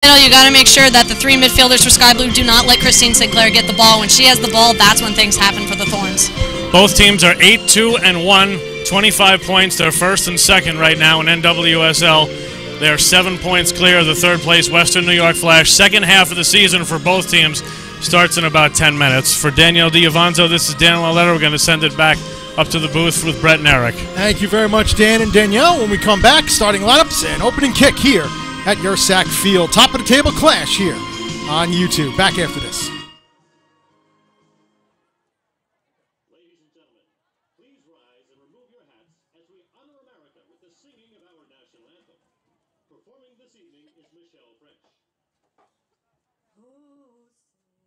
You got to make sure that the three midfielders for Sky Blue do not let Christine Sinclair get the ball. When she has the ball, that's when things happen for the Thorns. Both teams are 8-2-1, 25 points. They're first and second right now in NWSL. They are 7 points clear of the third place Western New York Flash. Second half of the season for both teams starts in about 10 minutes. For Danielle Diavanzo, this is Dan Laletta. We're going to send it back up to the booth with Brett and Eric. Thank you very much, Dan and Danielle. When we come back, starting lineups and opening kick here at Yersack Field. Top of the table clash here on YouTube. Back after this. Ladies and gentlemen, please rise and remove your hats as we honor America with the singing of our national anthem. Performing this evening is Michelle French. Oh,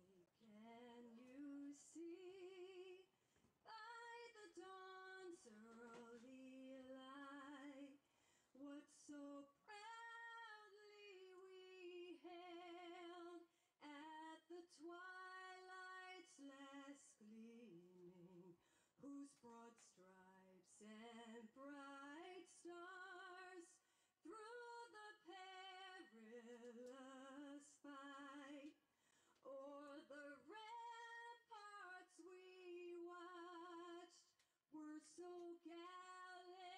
say, can you see by the dawn's early light what so proudly we hailed at the twilight's last gleaming, whose broad stripes and bright stars through the perilous fight o'er the ramparts we watched were so gallantly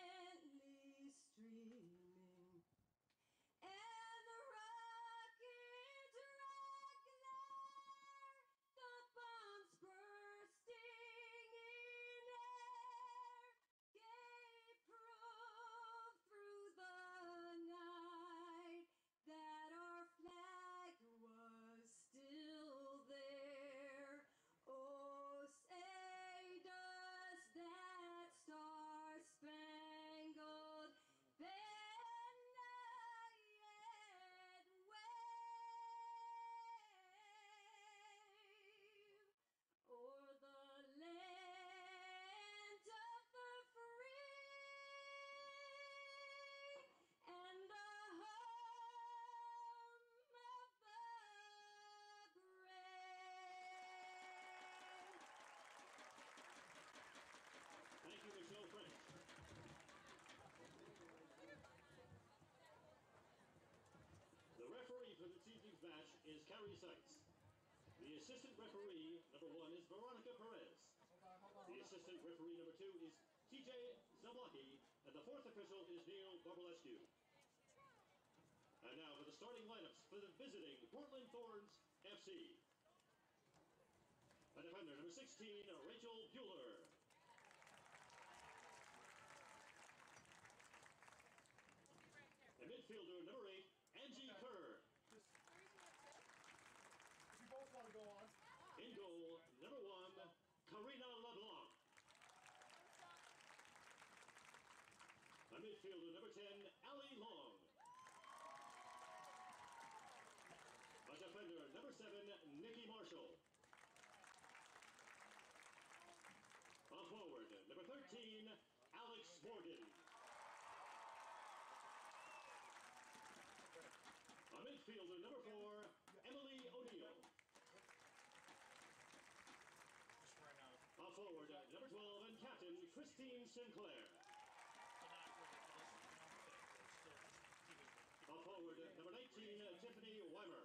streaming, and the rocket regular, the bombs bursting in air, gave proof through the night that our flag was still there. Oh, say does that star-spangled banner yet wave o'er the land of the free and the home of the brave. Thank you, Michelle French. The referee for this evening's match is Carrie Seitz. The assistant referee, number 1, is Veronica Perez. The assistant referee, number 2, is TJ Zablocki. And the fourth official is Neil Barbalescu. And now for the starting lineups for the visiting Portland Thorns FC. A defender, number 16, Rachel Bueller. A midfielder, number 8, Angie Kerr. In goal, number 1, Karina LeBlanc. A midfielder, number 10, Ali Long. A defender, number 7, Nikki Marshall. A forward, number 13, Alex Morgan. A midfielder, number 4, Emily O'Neill. A forward, number 12, and captain, Christine Sinclair. A forward, number 19, Tiffany Weimer.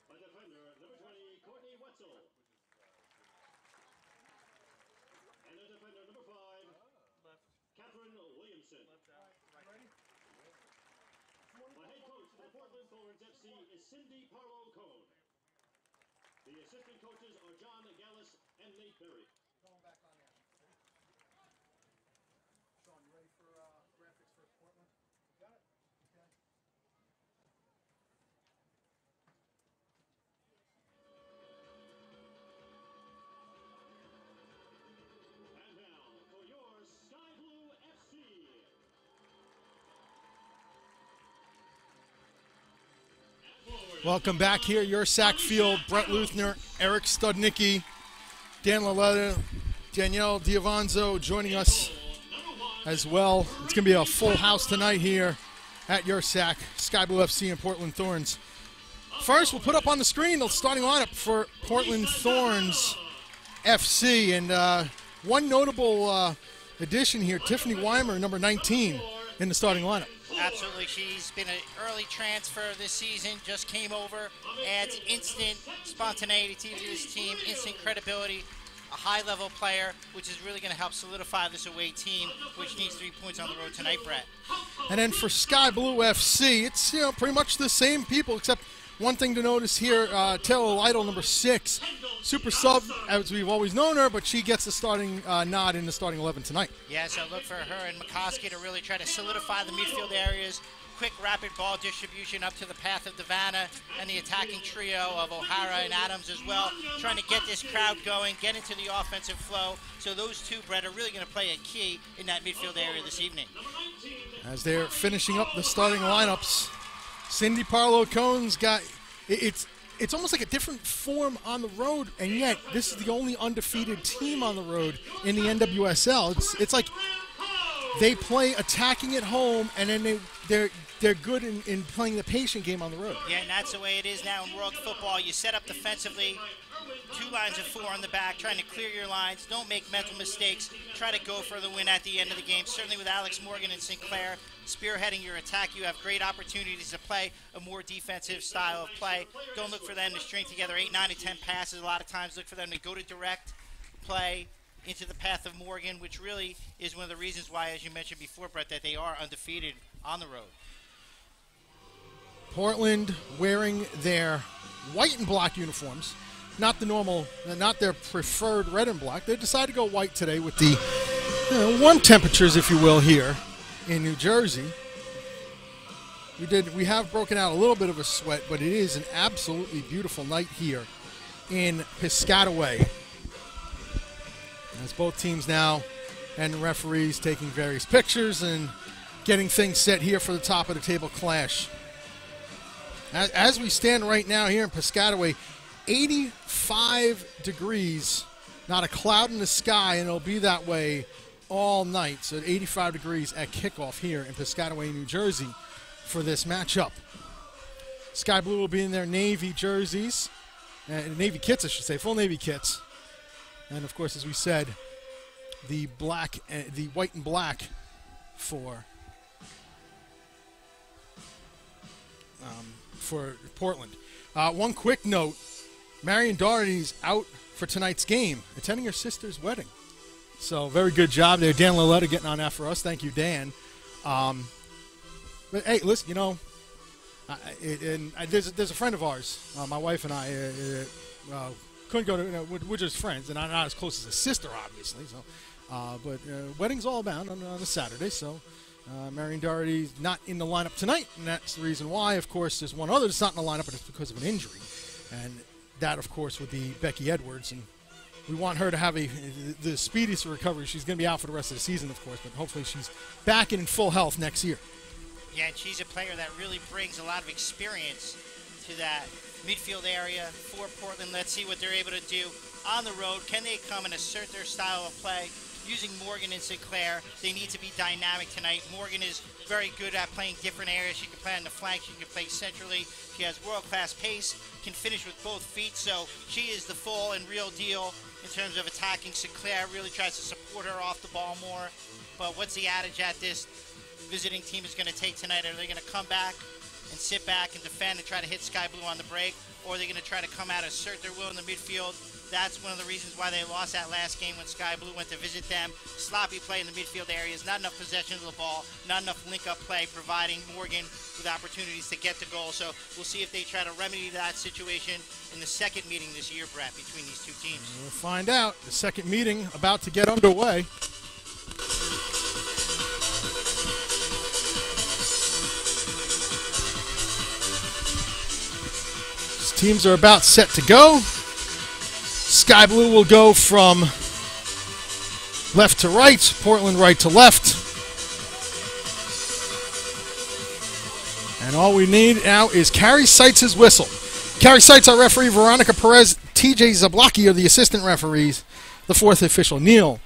A defender, number 20, Courtney Wetzel. And a defender, number 5, Catherine Williamson. The head coach for the Portland Thorns FC is Cindy Parlow-Cohn. The assistant coaches are John Gallus and Nate Berry. Going back on there. Sean, you ready for graphics for Portland? Got it? Okay. And now for your Sky Blue FC. Welcome back here, Yersack Field. Brett Luthner, Eric Studnicki, Dan Laletta, Danielle Diavanzo joining us as well. It's going to be a full house tonight here at Yersack, Sky Blue FC and Portland Thorns. First, we'll put up on the screen the starting lineup for Portland Thorns FC. And one notable addition here, Tiffany Weimer, number 19, in the starting lineup. Absolutely. She's been an early transfer this season, just came over, adds instant spontaneity to this team, instant credibility, a high-level player, which is really going to help solidify this away team, which needs 3 points on the road tonight, Brett. And then for Sky Blue FC, it's pretty much the same people, except one thing to notice here, Taylor Lytle, number 6, super sub, as we've always known her, but she gets the starting nod in the starting 11 tonight. Yeah, so look for her and McCoskey to really try to solidify the midfield areas. Quick, rapid ball distribution up to the path of Devana and the attacking trio of O'Hara and Adams as well, trying to get this crowd going, get into the offensive flow. So those two, Brett, are really going to play a key in that midfield area this evening. As they're finishing up the starting lineups, Cindy Parlow-Cohen's got it's almost like a different form on the road, and yet this is the only undefeated team on the road in the NWSL. It's like they play attacking at home, and then they're good in playing the patient game on the road. Yeah, and that's the way it is now in world football. You set up defensively, 2 lines of 4 on the back, trying to clear your lines. Don't make mental mistakes. Try to go for the win at the end of the game. Certainly with Alex Morgan and Sinclair spearheading your attack, you have great opportunities to play a more defensive style of play. Don't look for them to string together 8, 9, and 10 passes. A lot of times look for them to go to direct play into the path of Morgan, which really is one of the reasons why, as you mentioned before, Brett, that they are undefeated on the road. Portland wearing their white and black uniforms, not the normal, not their preferred red and black. They decided to go white today with the warm temperatures, if you will, here in New Jersey. We have broken out a little bit of a sweat, but it is an absolutely beautiful night here in Piscataway. As both teams now and the referees taking various pictures and getting things set here for the top of the table clash. As we stand right now here in Piscataway, 85 degrees, not a cloud in the sky, and it'll be that way all night. So 85 degrees at kickoff here in Piscataway, New Jersey for this matchup. Sky Blue will be in their Navy jerseys, Navy kits, I should say, full Navy kits. And of course, as we said, the white and black for Portland. One quick note, Marion Doherty's out for tonight's game, attending her sister's wedding. So very good job there. Dan Laletta getting on that for us. Thank you, Dan. But hey, listen, there's a friend of ours, my wife and I, couldn't go to, we're just friends, and I'm not as close as a sister, obviously. So, but wedding's all about on a Saturday, so Marion Doherty's not in the lineup tonight, and that's the reason why. Of course, there's one other that's not in the lineup, but it's because of an injury, and that, of course, would be Becky Edwards, and we want her to have the speediest recovery. She's going to be out for the rest of the season, of course, but hopefully she's back and in full health next year. Yeah, and she's a player that really brings a lot of experience to that midfield area for Portland. Let's see what they're able to do on the road. Can they come and assert their style of play? Using Morgan and Sinclair, they need to be dynamic tonight. Morgan is very good at playing different areas. She can play on the flank, she can play centrally. She has world-class pace, can finish with both feet, so she is the full and real deal in terms of attacking. Sinclair really tries to support her off the ball more. But what's the adage at this visiting team is going to take tonight? Are they going to come back and sit back and defend and try to hit Sky Blue on the break, or are they going to try to come out and assert their will in the midfield? That's one of the reasons why they lost that last game when Sky Blue went to visit them. Sloppy play in the midfield areas, not enough possession of the ball, not enough link-up play, providing Morgan with opportunities to get the goal. So we'll see if they try to remedy that situation in the second meeting this year, Brett, between these two teams. We'll find out. The second meeting about to get underway. These teams are about set to go. Sky Blue will go from left to right, Portland right to left. And all we need now is Carrie Seitz' whistle. Carrie Seitz, our referee, Veronica Perez, TJ Zablocki are the assistant referees, the fourth official, Neil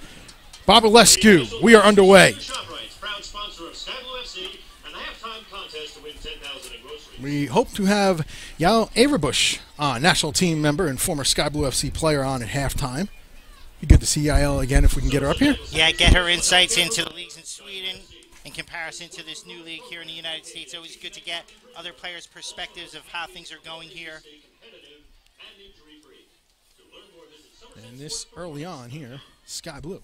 Babalescu. We are underway. Proud sponsor of Sky Blue FC and the halftime contest to win $10,000 in groceries. We hope to have Yael Averbush, national team member and former Sky Blue FC player, on at halftime. Be good to see Yael again if we can get her up here. Yeah, get her insights into the leagues in Sweden, in comparison to this new league here in the United States. Always good to get other players' perspectives of how things are going here. And this early on here, Sky Blue.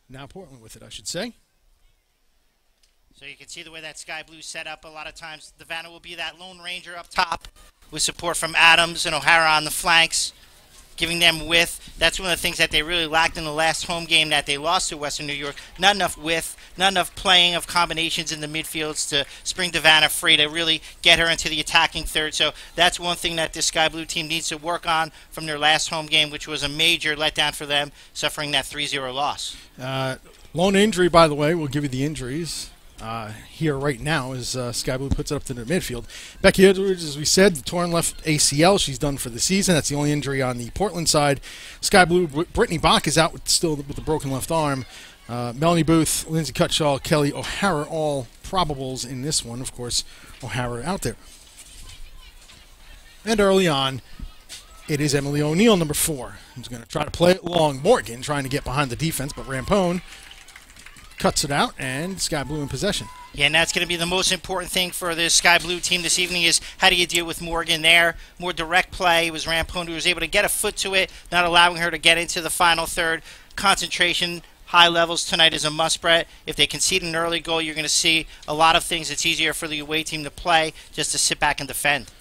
Now Portland with it, I should say. So you can see the way that Sky Blue set up. A lot of times, the Vanna will be that Lone Ranger up top with support from Adams and O'Hara on the flanks, giving them width. That's one of the things that they really lacked in the last home game that they lost to Western New York. Not enough width, not enough playing of combinations in the midfields to spring Vanna free to really get her into the attacking third. So that's one thing that this Sky Blue team needs to work on from their last home game, which was a major letdown for them, suffering that 3-0 loss. Lone injury, by the way, we'll give you the injuries here right now as Sky Blue puts it up to the midfield. Becky Edwards, as we said, the torn left ACL. She's done for the season. That's the only injury on the Portland side. Sky Blue, Brittany Bach is out still with the broken left arm. Melanie Booth, Lindsay Cutshaw, Kelly O'Hara, all probables in this one. Of course, O'Hara out there. And early on, it is Emily O'Neill, number 4, who's going to try to play it long. Morgan trying to get behind the defense, but Rampone cuts it out, and Sky Blue in possession. Yeah, and that's going to be the most important thing for this Sky Blue team this evening is how do you deal with Morgan there? More direct play. It was Rampone who was able to get a foot to it, not allowing her to get into the final third. Concentration, high levels tonight is a must, Brett. If they concede an early goal, you're going to see a lot of things. It's easier for the away team to play just to sit back and defend.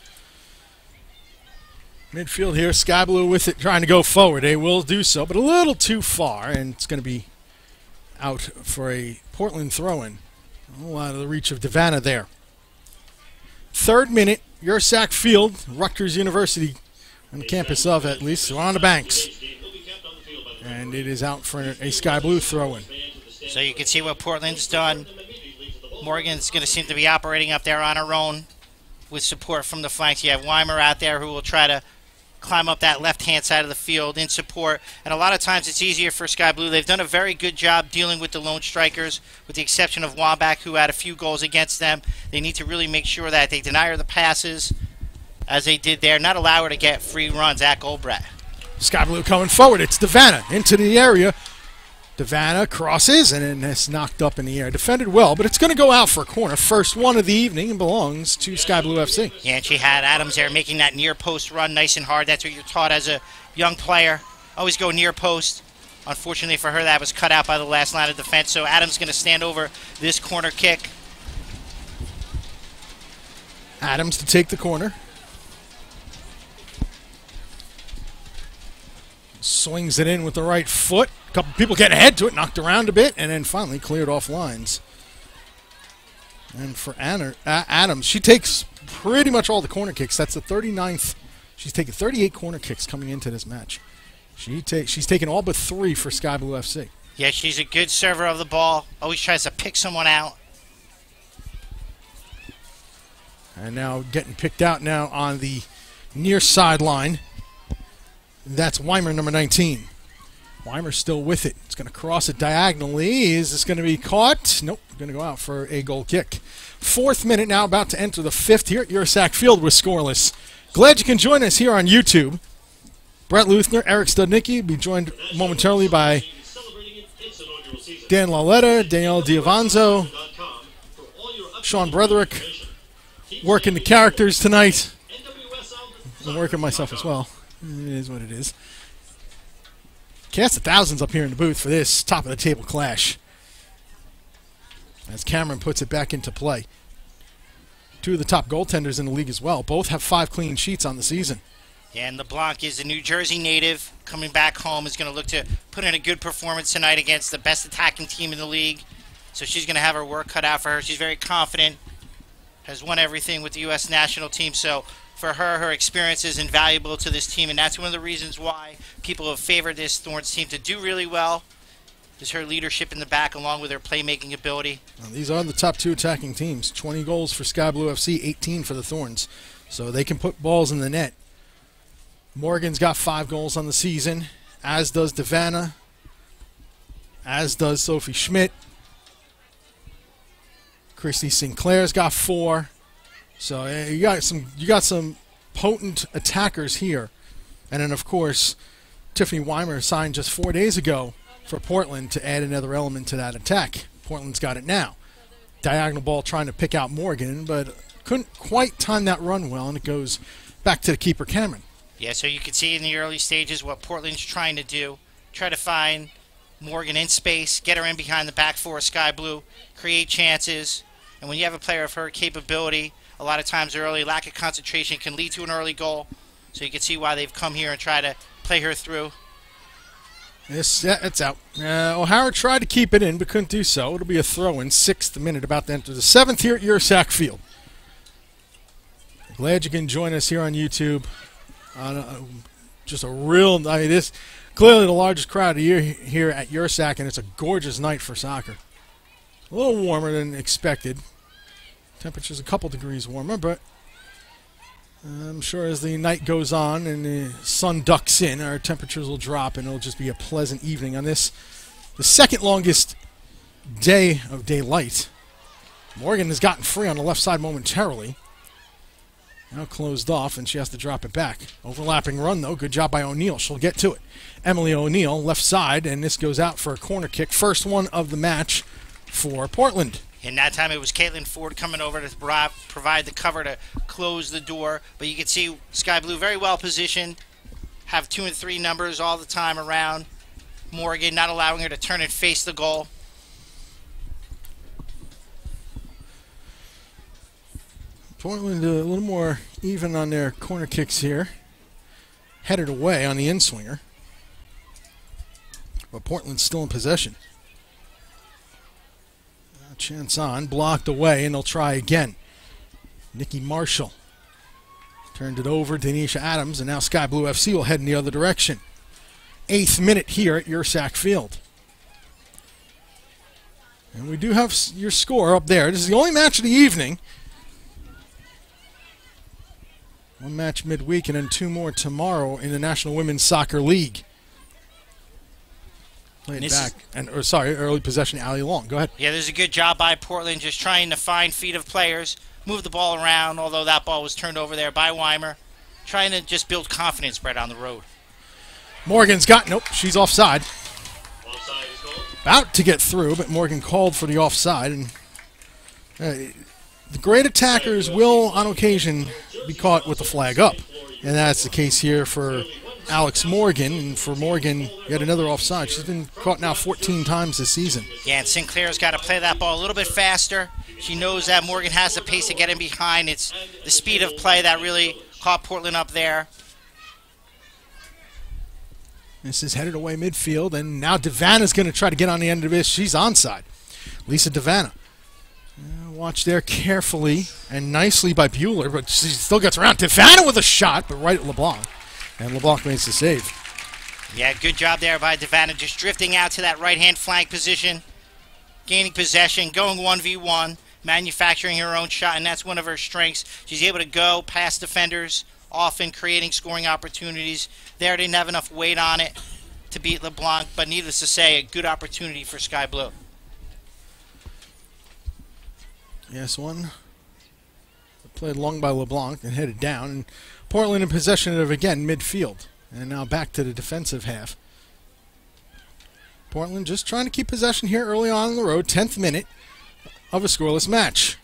Midfield here, Sky Blue with it, trying to go forward. They will do so, but a little too far, and it's going to be out for a Portland throw-in. A little out of the reach of Vanna there. 3rd minute, Yersack Field, Rutgers University, on the campus of at least, so on the banks. And it is out for a Sky Blue throw-in. So you can see what Portland's done. Morgan's going to seem to be operating up there on her own with support from the flanks. You have Weimer out there who will try to climb up that left-hand side of the field in support. And a lot of times it's easier for Sky Blue. They've done a very good job dealing with the lone strikers, with the exception of Wambach, who had a few goals against them. They need to really make sure that they deny her the passes, as they did there, not allow her to get free runs at Goldbrat. Sky Blue coming forward. It's Vanna into the area. Vanna crosses, and then it's knocked up in the air. Defended well, but it's going to go out for a corner. First one of the evening and belongs to Sky Blue FC. Yeah, and she had Adams there making that near post run nice and hard. That's what you're taught as a young player. Always go near post. Unfortunately for her, that was cut out by the last line of defense. So Adams going to stand over this corner kick. Adams to take the corner. Swings it in with the right foot. A couple people get ahead to it, knocked around a bit, and then finally cleared off lines. And for Adams, she takes pretty much all the corner kicks. That's the 39th. She's taken 38 corner kicks coming into this match. She's taken all but 3 for Sky Blue FC. Yeah, she's a good server of the ball. Always tries to pick someone out. And now getting picked out now on the near sideline. That's Weimer, number 19. Weimer still with it. It's going to cross it diagonally. Is this going to be caught? Nope. Going to go out for a goal kick. 4th minute now, about to enter the 5th here at Yersack Field with scoreless. Glad you can join us here on YouTube. Brett Luthner, Eric Studnicki will be joined momentarily by Dan Lauletta, Danielle Diavanzo, Sean Broderick, working the characters tonight. I'm working myself as well. It is what it is. Cast of thousands up here in the booth for this top-of-the-table clash. As Cameron puts it back into play. 2 of the top goaltenders in the league as well. Both have 5 clean sheets on the season. Yeah, and LeBlanc is a New Jersey native. Coming back home is going to look to put in a good performance tonight against the best attacking team in the league. So she's going to have her work cut out for her. She's very confident. Has won everything with the U.S. national team. So for her, her experience is invaluable to this team. And that's one of the reasons why people have favored this Thorns team to do really well. Is her leadership in the back along with her playmaking ability. Now, these are the top 2 attacking teams. 20 goals for Sky Blue FC, 18 for the Thorns. So they can put balls in the net. Morgan's got 5 goals on the season, as does Vanna, as does Sophie Schmidt. Christy Sinclair's got 4. So you got some potent attackers here. And then, of course, Tiffany Weimer signed just 4 days ago for Portland to add another element to that attack. Portland's got it now. diagonal ball trying to pick out Morgan, but couldn't quite time that run well, and it goes back to the keeper, Cameron. Yeah, so you can see in the early stages what Portland's trying to do. Try to find Morgan in space, get her in behind the back four of Sky Blue, create chances. And when you have a player of her capability, a lot of times early, lack of concentration can lead to an early goal. So you can see why they've come here and try to play her through. It's out. O'Hara tried to keep it in, but couldn't do so. It'll be a throw-in, 6th minute, about to enter the 7th here at Ursack Field. Glad you can join us here on YouTube. Just a real, this clearly the largest crowd of the year here at Ursack, and it's a gorgeous night for soccer. A little warmer than expected. Temperature's a couple degrees warmer, but I'm sure as the night goes on and the sun ducks in, our temperatures will drop, and it'll just be a pleasant evening on this, the second longest day of daylight. Morgan has gotten free on the left side momentarily. Now closed off, and she has to drop it back. Overlapping run, though. Good job by O'Neill. She'll get to it. Emily O'Neill, left side, and this goes out for a corner kick. First one of the match for Portland. And that time it was Caitlin Ford coming over to provide the cover to close the door. But you can see Sky Blue very well positioned. Have 2 and 3 numbers all the time around Morgan, not allowing her to turn and face the goal. Portland a little more even on their corner kicks here. Headed away on the in-swinger. But Portland's still in possession. Chance on, blocked away, and they'll try again. Nikki Marshall turned it over to Denisha Adams, and now Sky Blue FC will head in the other direction. 8th minute here at Ursack Field. And we do have your score up there. This is the only match of the evening. One match midweek and then 2 more tomorrow in the National Women's Soccer League. Played back, early possession, Ali Long. Go ahead. Yeah, there's a good job by Portland just trying to find feet of players, move the ball around, although that ball was turned over there by Weimer. Trying to just build confidence right on the road. Morgan's got, nope, she's offside. About to get through, but Morgan called for the offside. And the great attackers will, on occasion, be caught with the flag up. And that's the case here for Alex Morgan. And for Morgan, yet another offside. She's been caught now 14 times this season. Yeah, and Sinclair's got to play that ball a little bit faster. She knows that Morgan has the pace to get in behind. It's the speed of play that really caught Portland up there. This is headed away midfield, and now Devana's going to try to get on the end of this. She's onside. Lisa Devana. Watch there carefully and nicely by Bueller, but she still gets around. Devana with a shot, but right at LeBlanc. And LeBlanc makes the save. Yeah, good job there by Devana, just drifting out to that right-hand flank position, gaining possession, going 1v1, manufacturing her own shot, and that's one of her strengths. She's able to go past defenders, often creating scoring opportunities. There didn't have enough weight on it to beat LeBlanc, but needless to say, a good opportunity for Sky Blue. Yes, one played long by LeBlanc and headed down. And Portland in possession of, again, midfield. And now back to the defensive half. Portland just trying to keep possession here early on the road. 10th minute of a scoreless match.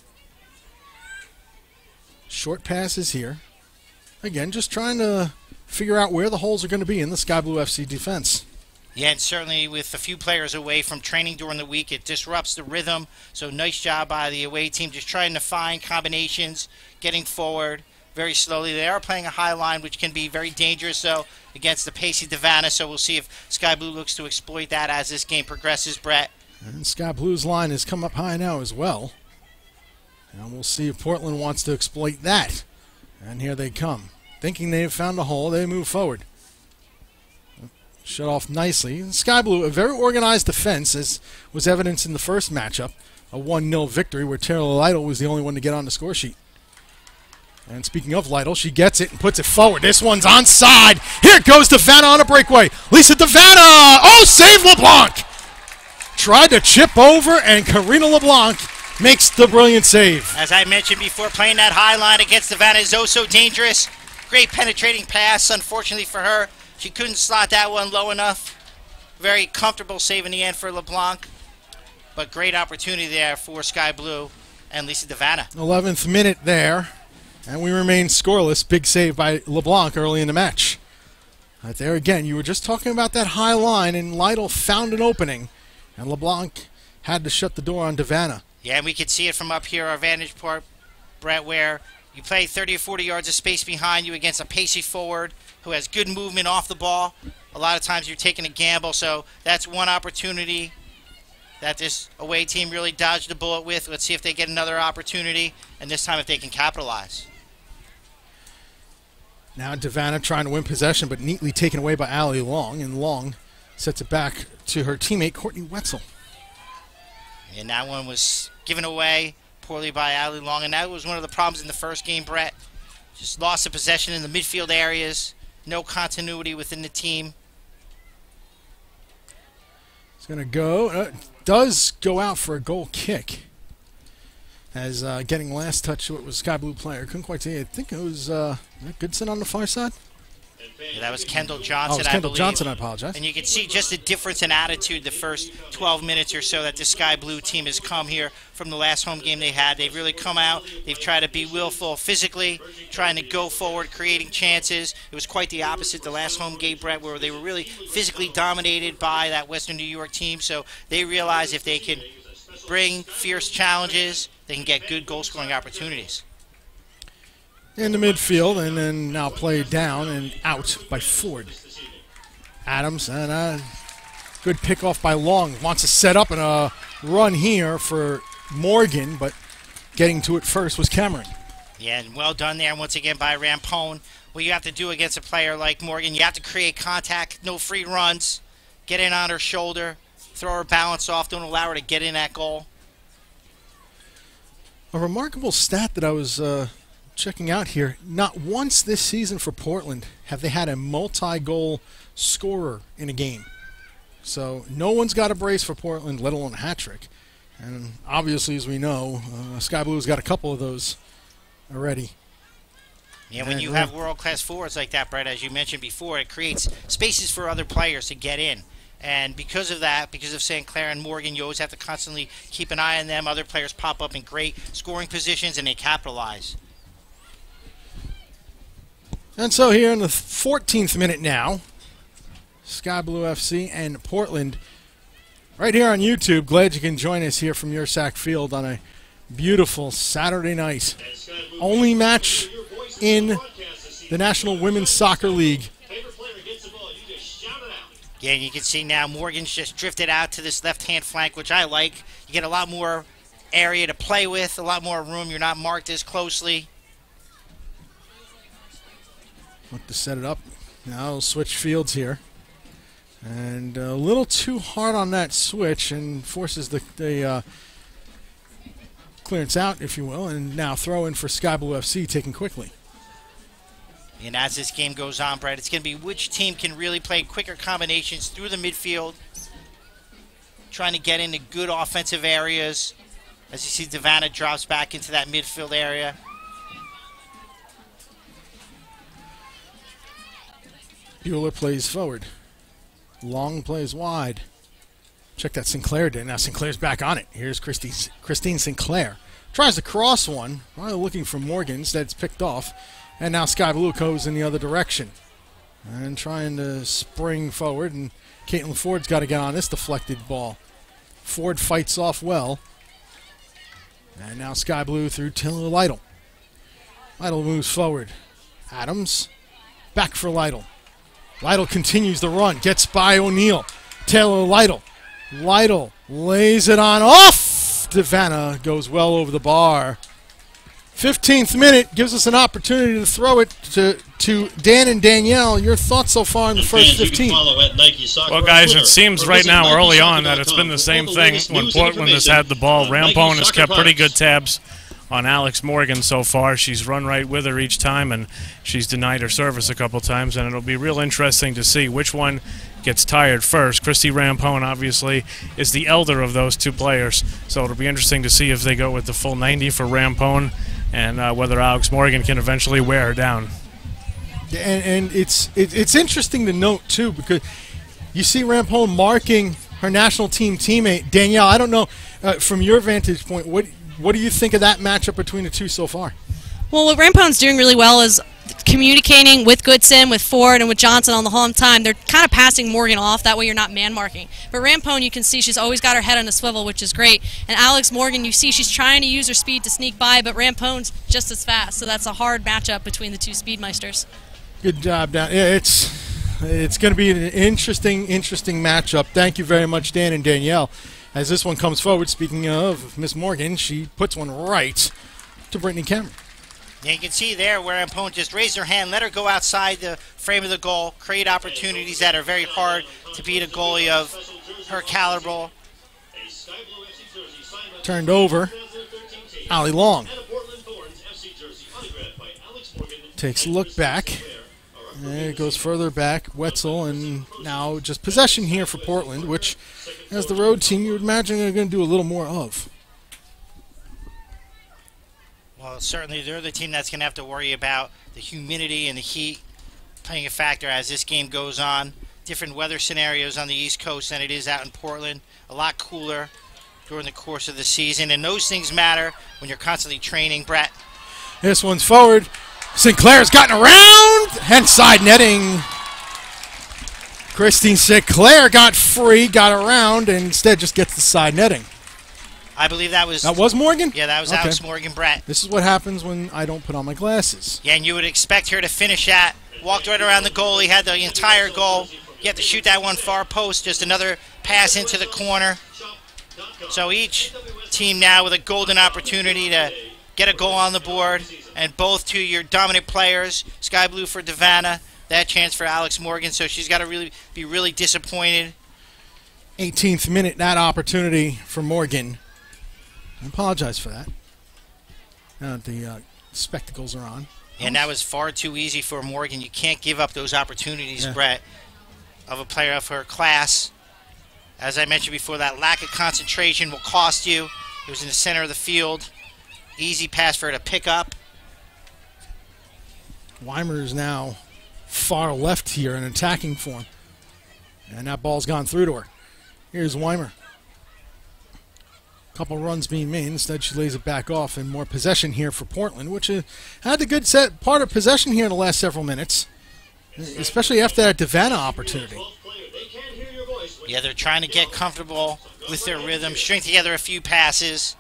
Short passes here. Again, just trying to figure out where the holes are going to be in the Sky Blue FC defense. Yeah, and certainly with a few players away from training during the week, it disrupts the rhythm. So nice job by the away team just trying to find combinations, getting forward very slowly. They are playing a high line, which can be very dangerous, though, against the pacey Devana. So we'll see if Sky Blue looks to exploit that as this game progresses, Brett. And Sky Blue's line has come up high now as well. And we'll see if Portland wants to exploit that. And here they come. Thinking they've found a hole, they move forward. Shut off nicely. And Sky Blue, a very organized defense, as was evidenced in the first matchup. A 1-0 victory where Taylor Lytle was the only one to get on the score sheet. And speaking of Lytle, she gets it and puts it forward. This one's onside. Here goes Devana on a breakaway. Lisa Devana! Oh, save LeBlanc! Tried to chip over, and Karina LeBlanc makes the brilliant save. As I mentioned before, playing that high line against Devana is oh so dangerous. Great penetrating pass, unfortunately for her. She couldn't slot that one low enough. Very comfortable save in the end for LeBlanc. but great opportunity there for Sky Blue and Lisa Devanna. 11th minute there, and we remain scoreless. Big save by LeBlanc early in the match. Right there again, you were just talking about that high line, and Lytle found an opening, and LeBlanc had to shut the door on Devanna. Yeah, and we could see it from up here, our vantage point, Brett, where you play 30 or 40 yards of space behind you against a pacey forward who has good movement off the ball. A lot of times you're taking a gamble, so that's one opportunity that this away team really dodged a bullet with. Let's see if they get another opportunity, and this time if they can capitalize. Now Devanna trying to win possession, but neatly taken away by Allie Long, and Long sets it back to her teammate Courtney Wetzel. And that one was given away poorly by Allie Long, and that was one of the problems in the first game, Brett. Just loss of possession in the midfield areas, no continuity within the team. It's going to go, does go out for a goal kick. As getting last touch to it was Sky Blue player. Couldn't quite see. I think it was Goodson on the far side. Yeah, that was Kendall Johnson, Oh, it was Kendall Johnson, I apologize. And you can see just the difference in attitude the first 12 minutes or so that the Sky Blue team has come here from the last home game they had. They've really come out. They've tried to be willful physically, trying to go forward, creating chances. It was quite the opposite the last home game, Brett, where they were really physically dominated by that Western New York team. So they realize if they can bring fierce challenges, they can get good goal-scoring opportunities. In the midfield, and then now played down and out by Ford. Adams, and a good pickoff by Long. Wants to set up and a run here for Morgan, but getting to it first was Cameron. Yeah, and well done there once again by Rampone. What you have to do against a player like Morgan, you have to create contact, no free runs, get in on her shoulder, throw her balance off, don't allow her to get in that goal. A remarkable stat that I was checking out here, not once this season for Portland have they had a multi-goal scorer in a game. So no one's got a brace for Portland, let alone a hat trick. And obviously, as we know, Sky Blue's got a couple of those already. Yeah, when you have world-class forwards like that, Brett, as you mentioned before, it creates spaces for other players to get in. And because of that, because of St. Clair and Morgan, you always have to constantly keep an eye on them. Other players pop up in great scoring positions, and they capitalize. And so here in the 14th minute now, Sky Blue FC and Portland right here on YouTube. Glad you can join us here from your Sac Field on a beautiful Saturday night. Only match in the National Women's Soccer League. Yeah, and you can see now Morgan's just drifted out to this left-hand flank, which I like. You get a lot more area to play with, a lot more room. You're not marked as closely. Look to set it up. Now we'll switch fields here. And a little too hard on that switch and forces the clearance out, if you will. And now throw in for Sky Blue FC taken quickly. And as this game goes on, Brett, it's going to be which team can really play quicker combinations through the midfield, trying to get into good offensive areas. As you see, Devanna drops back into that midfield area. Bueller plays forward. Long plays wide. Check that Sinclair did. Now Sinclair's back on it. Here's Christine Sinclair. Tries to cross one. Probably looking for Morgan's. That's picked off. And now Sky Blue goes in the other direction. And trying to spring forward. And Caitlin Ford's got to get on this deflected ball. Ford fights off well. And now Sky Blue through Taylor Lytle. Lytle moves forward. Adams. Back for Lytle. Lytle continues the run. Gets by O'Neal. Taylor Lytle. Lytle lays it on off. Devanna goes well over the bar. 15th minute gives us an opportunity to throw it to Dan and Danielle. Your thoughts so far in the first 15? Well, guys, it seems right now early on that it's been the same thing when Portland has had the ball. Rampone has kept pretty good tabs on Alex Morgan so far. She's run right with her each time, and she's denied her service a couple times, and it'll be real interesting to see which one gets tired first. Christy Rampone, obviously, is the elder of those two players, so it'll be interesting to see if they go with the full 90 for Rampone and whether Alex Morgan can eventually wear her down. And it's interesting to note, too, because you see Rampone marking her national team teammate. Danielle, I don't know, from your vantage point, what do you think of that matchup between the two so far? Well, what Rampone's doing really well is communicating with Goodson, with Ford, and with Johnson on the whole time. They're kind of passing Morgan off. That way you're not man-marking. But Rampone, you can see she's always got her head on a swivel, which is great. And Alex Morgan, you see she's trying to use her speed to sneak by, but Rampone's just as fast. So that's a hard matchup between the two speedmeisters. Good job, Dan. Yeah, it's going to be an interesting matchup. Thank you very much, Dan and Danielle. As this one comes forward, speaking of Miss Morgan, she puts one right to Brittany Cameron. Yeah, you can see there where an opponent just raised her hand, let her go outside the frame of the goal, create opportunities that are very hard to beat a goalie of her caliber. Turned over. Allie Long takes a look back. And it goes further back. Wetzel, and now just possession here for Portland, which, as the road team, you would imagine they're going to do a little more of. Well, certainly they're the team that's going to have to worry about the humidity and the heat playing a factor as this game goes on. Different weather scenarios on the East Coast than it is out in Portland. A lot cooler during the course of the season, and those things matter when you're constantly training, Brett. This one's forward. Sinclair's gotten around, and side netting. Christine Sinclair got free, got around, and instead just gets the side netting. I believe that was Morgan? Yeah, that was Okay. Alex Morgan, Brett. This is what happens when I don't put on my glasses. Yeah, and you would expect her to finish that. Walked right around the goalie, had the entire goal. You have to shoot that one far post, just another pass into the corner. So each team now with a golden opportunity to get a goal on the board, and both to your dominant players, Sky Blue for Devana, that chance for Alex Morgan, so she's got to be really disappointed. 18th minute, that opportunity for Morgan. I apologize for that. Now that the spectacles are on. And that was far too easy for Morgan. You can't give up those opportunities, Brett, of a player of her class. As I mentioned before, that lack of concentration will cost you. It was in the center of the field. Easy pass for her to pick up. Weimer is now far left here in attacking form. And that ball's gone through to her. Here's Weimer. Couple runs being made. Instead, she lays it back off, and more possession here for Portland, which had the good set part of possession here in the last several minutes, especially after that Devana opportunity. Yeah, they're trying to get comfortable with their rhythm, string together a few passes,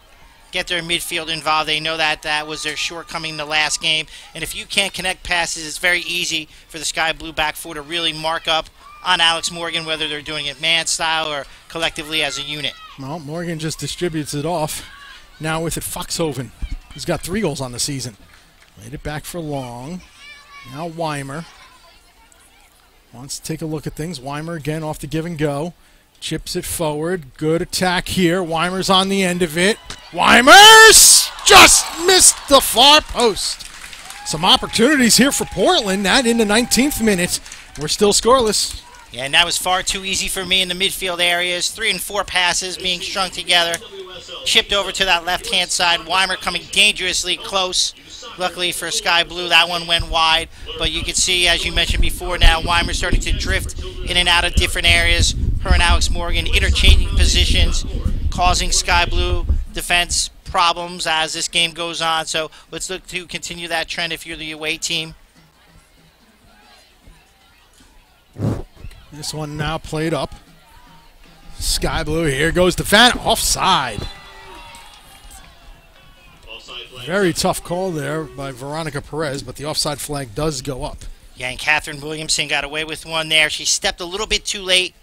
get their midfield involved. They know that was their shortcoming in the last game, and if you can't connect passes, it's very easy for the Sky Blue back four to really mark up on Alex Morgan, whether they're doing it man style or collectively as a unit. Well, Morgan just distributes it off. Now with it, Foxhoven, who's got 3 goals on the season. Laid it back for Long. Now Weimer wants to take a look at things. Weimer again off the give and go. Chips it forward. Good attack here. Weimer's on the end of it. Weimer's just missed the far post. Some opportunities here for Portland. That in the 19th minute. We're still scoreless. Yeah, and that was far too easy for me in the midfield areas. 3 and 4 passes being strung together. Chipped over to that left-hand side. Weimer coming dangerously close. Luckily for Sky Blue, that one went wide. But you can see, as you mentioned before now, Weimer starting to drift in and out of different areas. Her and Alex Morgan interchanging positions, causing Sky Blue defense problems as this game goes on. So let's look to continue that trend if you're the away team. This one now played up. Sky Blue, here goes the fan. Offside. Very tough call there by Veronica Perez, but the offside flag does go up. Yeah, and Catherine Williamson got away with one there. She stepped a little bit too late.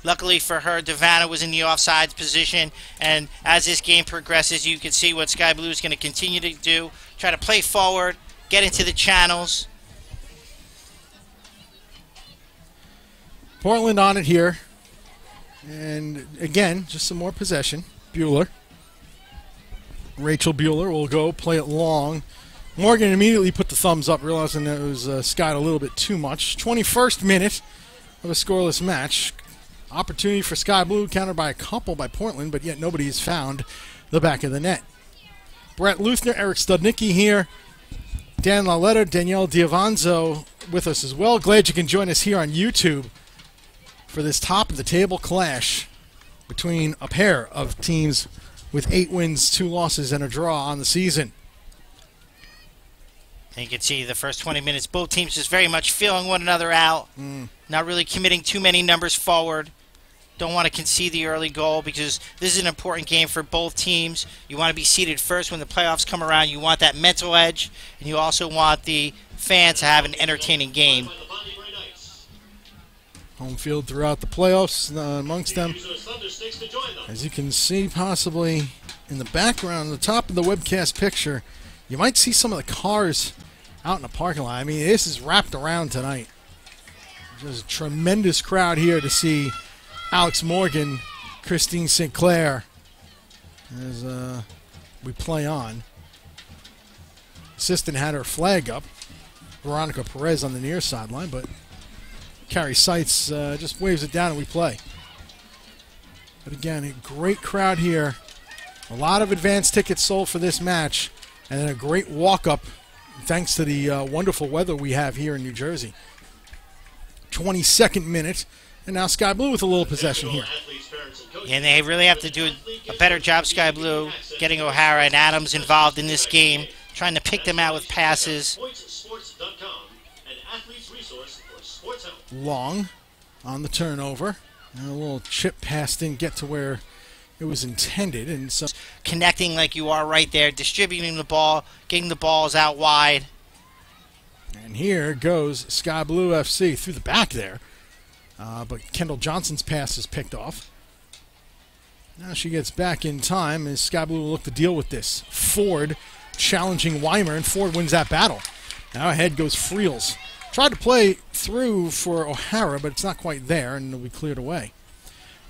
Luckily for her, Devana was in the offside position, and as this game progresses, you can see what Sky Blue is going to continue to do. Try to play forward, get into the channels. Portland on it here. And again, just some more possession. Bueller. Rachel Bueller will go play it long. Morgan immediately put the thumbs up, realizing that it was skied a little bit too much. 21st minute of a scoreless match. Opportunity for Sky Blue, countered by a couple by Portland, but yet nobody has found the back of the net. Brett Luthner, Eric Studnicki here. Dan Laletta, Danielle Diavanzo with us as well. Glad you can join us here on YouTube for this top of the table clash between a pair of teams with 8 wins, 2 losses, and a draw on the season. And you can see the first 20 minutes, both teams just very much feeling one another out, not really committing too many numbers forward. Don't want to concede the early goal because this is an important game for both teams. You want to be seeded first when the playoffs come around. You want that mental edge, and you also want the fans to have an entertaining game. Home field throughout the playoffs amongst them. As you can see possibly in the background, the top of the webcast picture, you might see some of the cars out in the parking lot. I mean, this is wrapped around tonight. There's a tremendous crowd here to see Alex Morgan, Christine Sinclair, as we play on. Assistant had her flag up. Veronica Perez on the near sideline, but Carrie Seitz just waves it down and we play. But again, a great crowd here. A lot of advance tickets sold for this match, and then a great walk-up thanks to the wonderful weather we have here in New Jersey. 22nd minute. And now Sky Blue with a little possession here. And they really have to do a better job, Sky Blue, getting O'Hara and Adams involved in this game, trying to pick them out with passes. Long on the turnover. And a little chip pass didn't get to where it was intended. And so connecting like you are right there, distributing the ball, getting the balls out wide. And here goes Sky Blue FC through the back there. But Kendall Johnson's pass is picked off. Now she gets back in time as Sky Blue will look to deal with this. Ford challenging Weimer, and Ford wins that battle. Now ahead goes Friels. Tried to play through for O'Hara, but it's not quite there, and it'll be cleared away.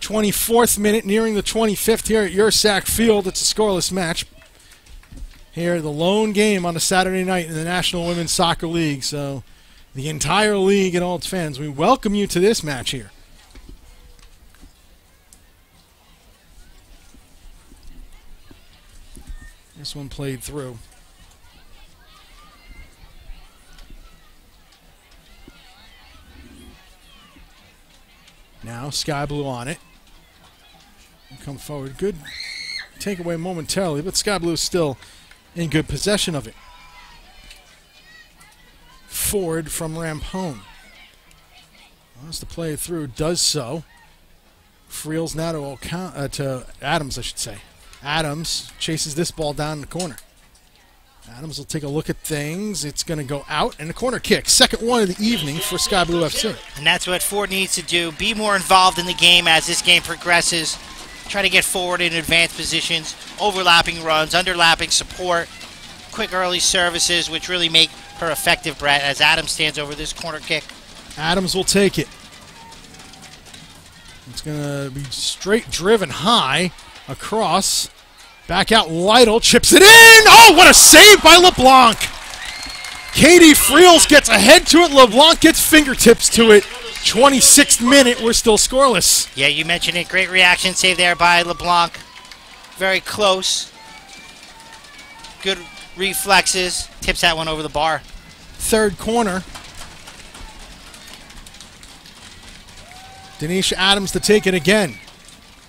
24th minute, nearing the 25th here at Ursack Field. It's a scoreless match. Here, the lone game on a Saturday night in the National Women's Soccer League. So the entire league and all its fans, we welcome you to this match here. This one played through. Now Sky Blue on it. Come forward. Good takeaway momentarily, but Sky Blue is still in good possession of it. Ford from Rampone wants to play it through, does so. Friels now to Adams, I should say. Adams chases this ball down the corner. Adams will take a look at things. It's going to go out, and a corner kick. Second one of the evening for Sky Blue FC. And that's what Ford needs to do. Be more involved in the game as this game progresses. Try to get forward in advanced positions, overlapping runs, underlapping support, quick early services, which really make her effective, Brett, as Adams stands over this corner kick. Adams will take it. It's going to be straight driven high across. Back out, Lytle chips it in. Oh, what a save by LeBlanc. Katie Friels gets ahead to it. LeBlanc gets fingertips to it. 26th minute, we're still scoreless. Yeah, you mentioned it. Great reaction save there by LeBlanc. Very close. Good reflexes. Tips that one over the bar. Third corner. Denisha Adams to take it again.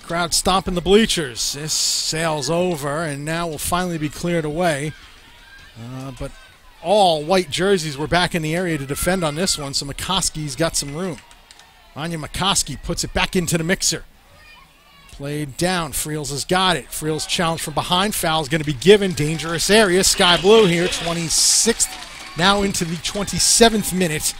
Crowd stomping the bleachers. This sails over and now will finally be cleared away. But all white jerseys were back in the area to defend on this one, so McCoskey's got some room. Anya McCoskey puts it back into the mixer. Played down. Friels has got it. Friels challenged from behind. Foul's going to be given. Dangerous area. Sky Blue here, 26th. Now into the 27th minute.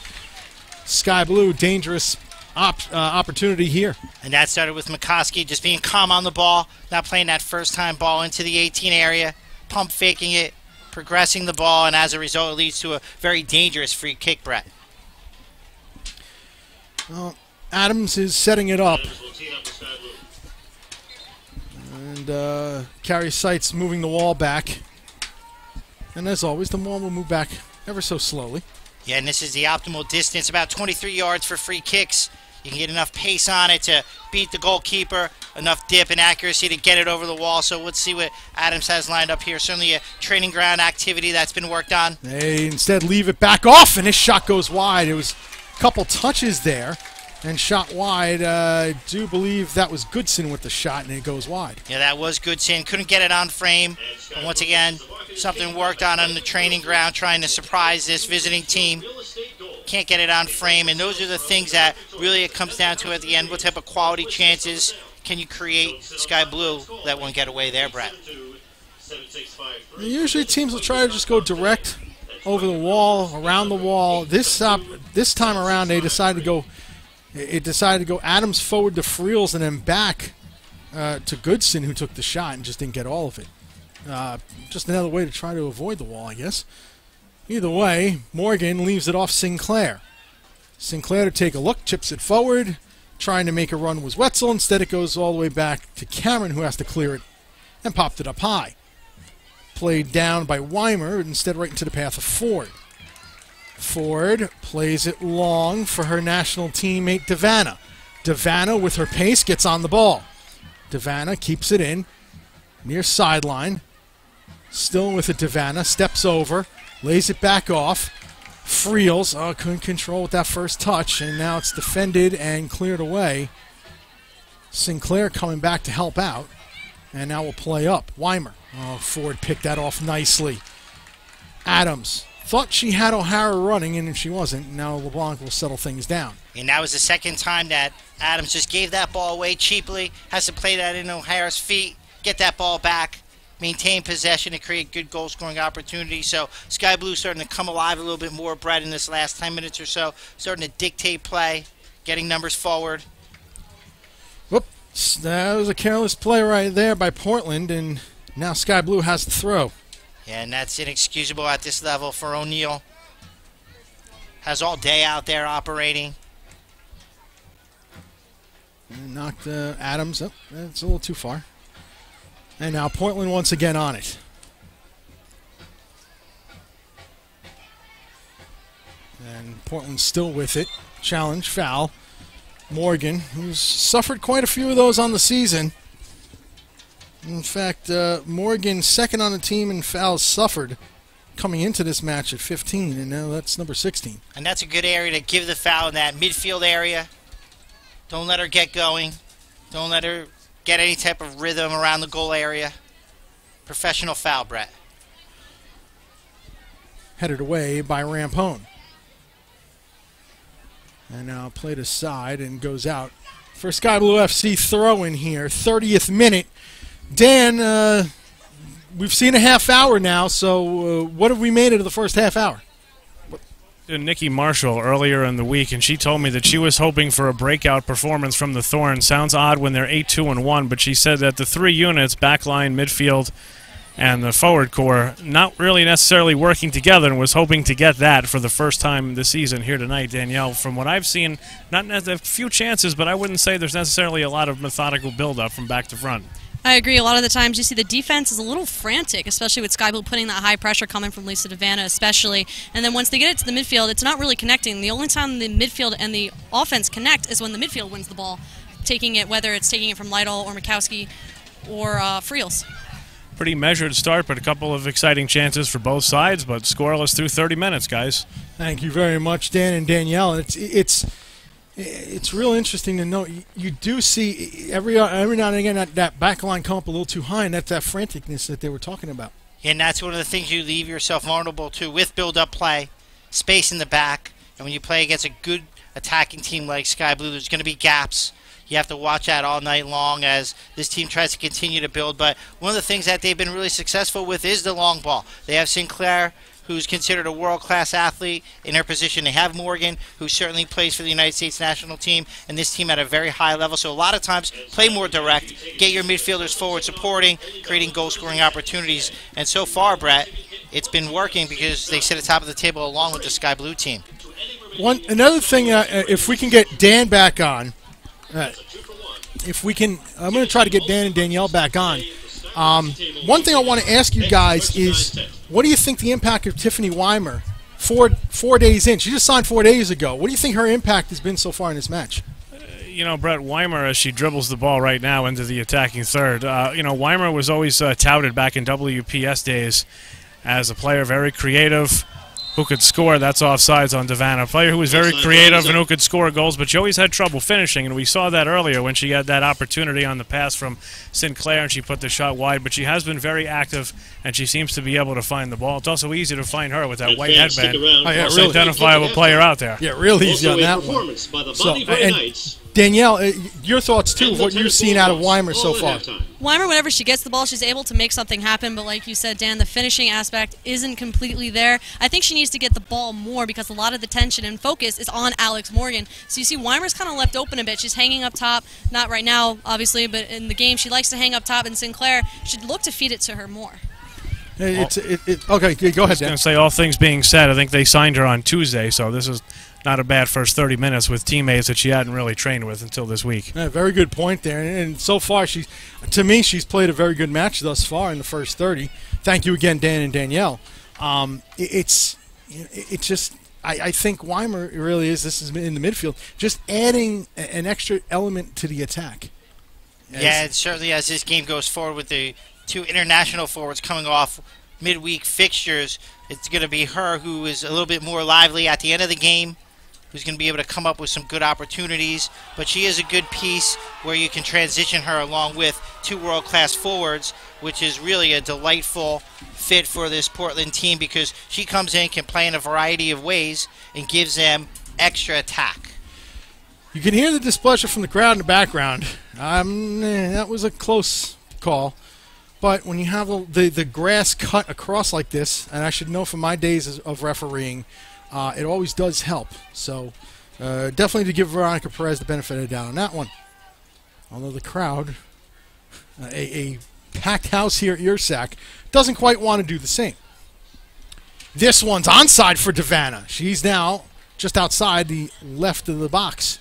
Sky Blue, dangerous opportunity here. And that started with McCoskey just being calm on the ball, not playing that first-time ball into the 18 area, pump faking it, progressing the ball, and as a result, it leads to a very dangerous free kick, Brett. Well, Adams is setting it up. And Carrie Seitz moving the wall back. And as always, the wall will move back ever so slowly. Yeah, and this is the optimal distance, about 23 yards for free kicks. You can get enough pace on it to beat the goalkeeper, enough dip and accuracy to get it over the wall. So let's see what Adams has lined up here. Certainly a training ground activity that's been worked on. They instead leave it back off, and his shot goes wide. It was a couple touches there. and shot wide. I do believe that was Goodson with the shot, and it goes wide. Yeah, that was Goodson. Couldn't get it on frame. But once again, something worked on the training ground, trying to surprise this visiting team. Can't get it on frame, and those are the things that really it comes down to at the end. What type of quality chances can you create? Sky Blue let one get away there, Brett. Usually teams will try to just go direct over the wall, around the wall. This time around, they decided to go. It decided to go Adams forward to Friels and then back to Goodson, who took the shot and just didn't get all of it. Just another way to try to avoid the wall, I guess. Either way, Morgan leaves it off Sinclair. Sinclair to take a look, chips it forward. Trying to make a run was Wetzel. Instead, it goes all the way back to Cameron, who has to clear it and popped it up high. Played down by Weimer, instead right into the path of Ford. Ford plays it long for her national teammate Devanna. Devanna, with her pace, gets on the ball. Devanna keeps it in, near sideline. Still with it, Devanna, steps over, lays it back off. Friels, couldn't control with that first touch, and now it's defended and cleared away. Sinclair coming back to help out, and now we'll play up. Weimer. Ford picked that off nicely. Adams thought she had O'Hara running, and she wasn't. Now LeBlanc will settle things down. And that was the second time that Adams just gave that ball away cheaply. Has to play that in O'Hara's feet, get that ball back, maintain possession, and create good goal-scoring opportunities. So Sky Blue starting to come alive a little bit more, Brett, in this last 10 minutes or so. Starting to dictate play, getting numbers forward. Whoops, that was a careless play right there by Portland, and now Sky Blue has to throw. Yeah, and that's inexcusable at this level for O'Neal. Has all day out there operating. And knocked Adams up. That's a little too far. And now Portland once again on it. And Portland still with it. Challenge, foul. Morgan, who's suffered quite a few of those on the season. In fact, Morgan second on the team in fouls suffered coming into this match at 15, and now that's number 16. And that's a good area to give the foul in that midfield area. Don't let her get going. Don't let her get any type of rhythm around the goal area. Professional foul, Brett. Headed away by Rampone. And now played aside and goes out for Sky Blue FC throw in here. 30th minute. Dan, we've seen a half hour now, so what have we made of the first half hour? Nikki Marshall earlier in the week, and she told me that she was hoping for a breakout performance from the Thorns. Sounds odd when they're 8-2-1, but she said that the three units, backline, midfield, and the forward core, not really necessarily working together, and was hoping to get that for the first time this season here tonight. Danielle, from what I've seen, not a few chances, but I wouldn't say there's necessarily a lot of methodical build-up from back to front. I agree. A lot of the times you see the defense is a little frantic, especially with Sky Blue putting that high pressure coming from Lisa Devanna especially. And then once they get it to the midfield, it's not really connecting. The only time the midfield and the offense connect is when the midfield wins the ball, taking it, whether it's taking it from Lytle or Mikowski or Friels. Pretty measured start, but a couple of exciting chances for both sides, but scoreless through 30 minutes, guys. Thank you very much, Dan and Danielle. It's real interesting to know. You do see every now and again that back line come up a little too high, and that's that franticness that they were talking about. And that's one of the things you leave yourself vulnerable to with build-up play, space in the back, and when you play against a good attacking team like Sky Blue, there's going to be gaps. You have to watch that all night long as this team tries to continue to build. But one of the things that they've been really successful with is the long ball. They have Sinclair, who's considered a world-class athlete in her position. They have Morgan, who certainly plays for the United States national team, and this team at a very high level. So a lot of times, play more direct, get your midfielders forward supporting, creating goal-scoring opportunities. And so far, Brett, it's been working because they sit at the top of the table along with the Sky Blue team. Another thing, if we can get Dan back on, if we can, I'm going to try to get Dan and Danielle back on. One thing I want to ask you guys is, what do you think the impact of Tiffany Weimer, four days in? She just signed 4 days ago. What do you think her impact has been so far in this match? You know, Brett, Weimer, as she dribbles the ball right now into the attacking third, Weimer was always touted back in WPS days as a player, very creative, who could score. That's offsides on Devanna. A player who was very creative and who could score goals, but she always had trouble finishing, and we saw that earlier when she had that opportunity on the pass from Sinclair and she put the shot wide. But she has been very active, and she seems to be able to find the ball. It's also easy to find her with that white headband. Most really identifiable player out there. Yeah, really easy on that one. So, and Danielle, your thoughts, too, of what you've seen out of Weimer so far. Weimer, whenever she gets the ball, she's able to make something happen, but like you said, Dan, the finishing aspect isn't completely there. I think she needs to get the ball more because a lot of the tension and focus is on Alex Morgan. So you see Weimer's kind of left open a bit. She's hanging up top, not right now, obviously, but in the game she likes to hang up top, and Sinclair should look to feed it to her more. Okay, go ahead, Dan. I was going to say, all things being said, I think they signed her on Tuesday, so this is not a bad first 30 minutes with teammates that she hadn't really trained with until this week. Yeah, very good point there. And so far, she's played a very good match thus far in the first 30. Thank you again, Dan and Danielle. It's just I think Weimer really is. This is in the midfield, just adding an extra element to the attack. Yeah, and certainly as this game goes forward with the two international forwards coming off midweek fixtures, it's going to be her who is a little bit more lively at the end of the game, who's going to be able to come up with some good opportunities. But she is a good piece where you can transition her along with two world-class forwards, which is really a delightful fit for this Portland team because she comes in, can play in a variety of ways, and gives them extra attack. You can hear the displeasure from the crowd in the background. That was a close call. But when you have the grass cut across like this, and I should know from my days of refereeing, it always does help. So definitely to give Veronica Perez the benefit of the doubt on that one. Although the crowd, a packed house here at Ursac, doesn't quite want to do the same. This one's onside for Devanna. She's now just outside the left of the box.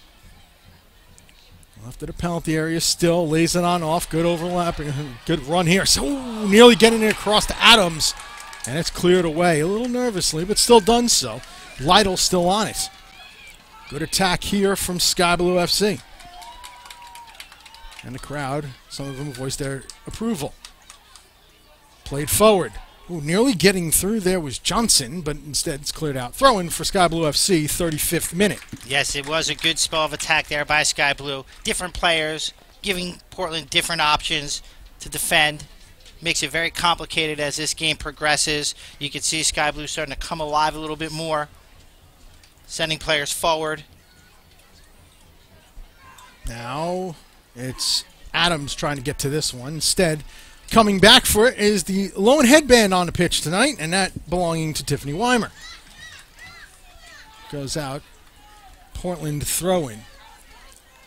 Left of the penalty area still, lays it on off. Good overlapping, good run here. So nearly getting it across to Adams, and it's cleared away a little nervously, but still done so. Lytle's still on it. Good attack here from Sky Blue FC. And the crowd, some of them voiced their approval. Played forward. Ooh, nearly getting through there was Johnson, but instead it's cleared out. Throw-in for Sky Blue FC, 35th minute. Yes, it was a good spell of attack there by Sky Blue. Different players, giving Portland different options to defend. Makes it very complicated as this game progresses. You can see Sky Blue starting to come alive a little bit more, sending players forward. Now it's Adams trying to get to this one. Instead, coming back for it is the lone headband on the pitch tonight, and that belonging to Tiffany Weimer. Goes out. Portland throw-in.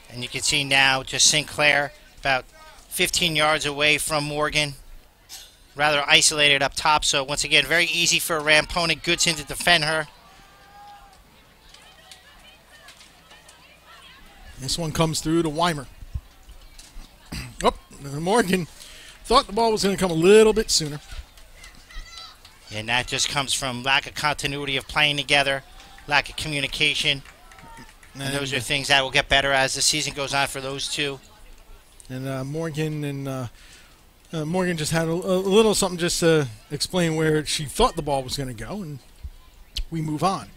And you can see now just Sinclair about 15 yards away from Morgan. Rather isolated up top, so once again, very easy for Rampone Goodson to defend her. This one comes through to Weimer. Oh, Morgan thought the ball was going to come a little bit sooner. And that just comes from lack of continuity of playing together, lack of communication. And those are things that will get better as the season goes on for those two. And Morgan just had a little something just to explain where she thought the ball was going to go, and we move on.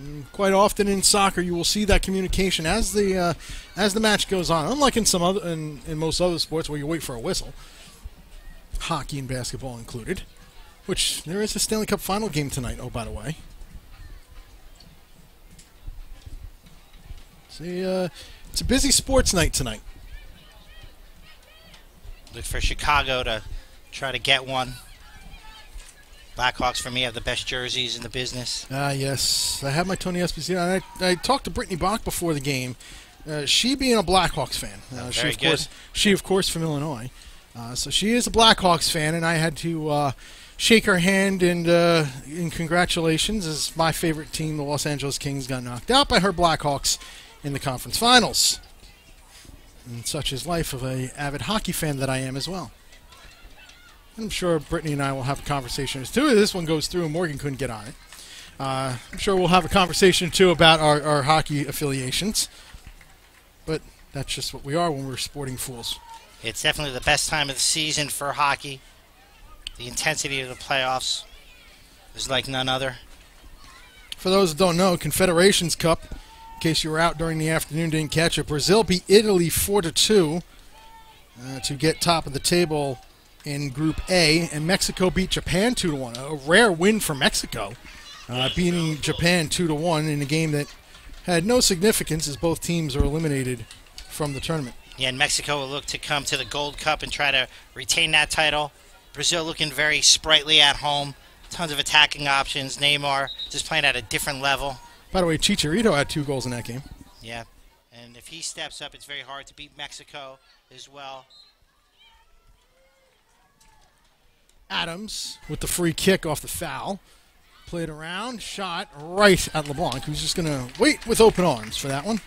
And quite often in soccer, you will see that communication as the match goes on. Unlike in most other sports where you wait for a whistle, hockey and basketball included. Which there is a Stanley Cup final game tonight. Oh, by the way. See, it's a busy sports night tonight. Look for Chicago to try to get one. Blackhawks, for me, have the best jerseys in the business. Yes. I have my Tony Esposito. I talked to Brittany Bach before the game. She being a Blackhawks fan. Very good. She, of course, from Illinois. So she is a Blackhawks fan, and I had to shake her hand and in congratulations, as my favorite team, the Los Angeles Kings, got knocked out by her Blackhawks in the conference finals. And such is life of an avid hockey fan that I am as well. I'm sure Brittany and I will have a conversation as to this one goes through and Morgan couldn't get on it. I'm sure we'll have a conversation too about our hockey affiliations. But that's just what we are when we're sporting fools. It's definitely the best time of the season for hockey. The intensity of the playoffs is like none other. For those that don't know, Confederations Cup, in case you were out during the afternoon, didn't catch it, Brazil beat Italy 4-2 to get top of the table in Group A, and Mexico beat Japan 2-1. A rare win for Mexico, beating Japan 2-1 in a game that had no significance as both teams are eliminated from the tournament. Yeah, and Mexico will look to come to the Gold Cup and try to retain that title. Brazil looking very sprightly at home. Tons of attacking options. Neymar just playing at a different level. By the way, Chicharito had 2 goals in that game. Yeah, and if he steps up, it's very hard to beat Mexico as well. Adams with the free kick off the foul. Played around, shot right at LeBlanc, who's just going to wait with open arms for that one.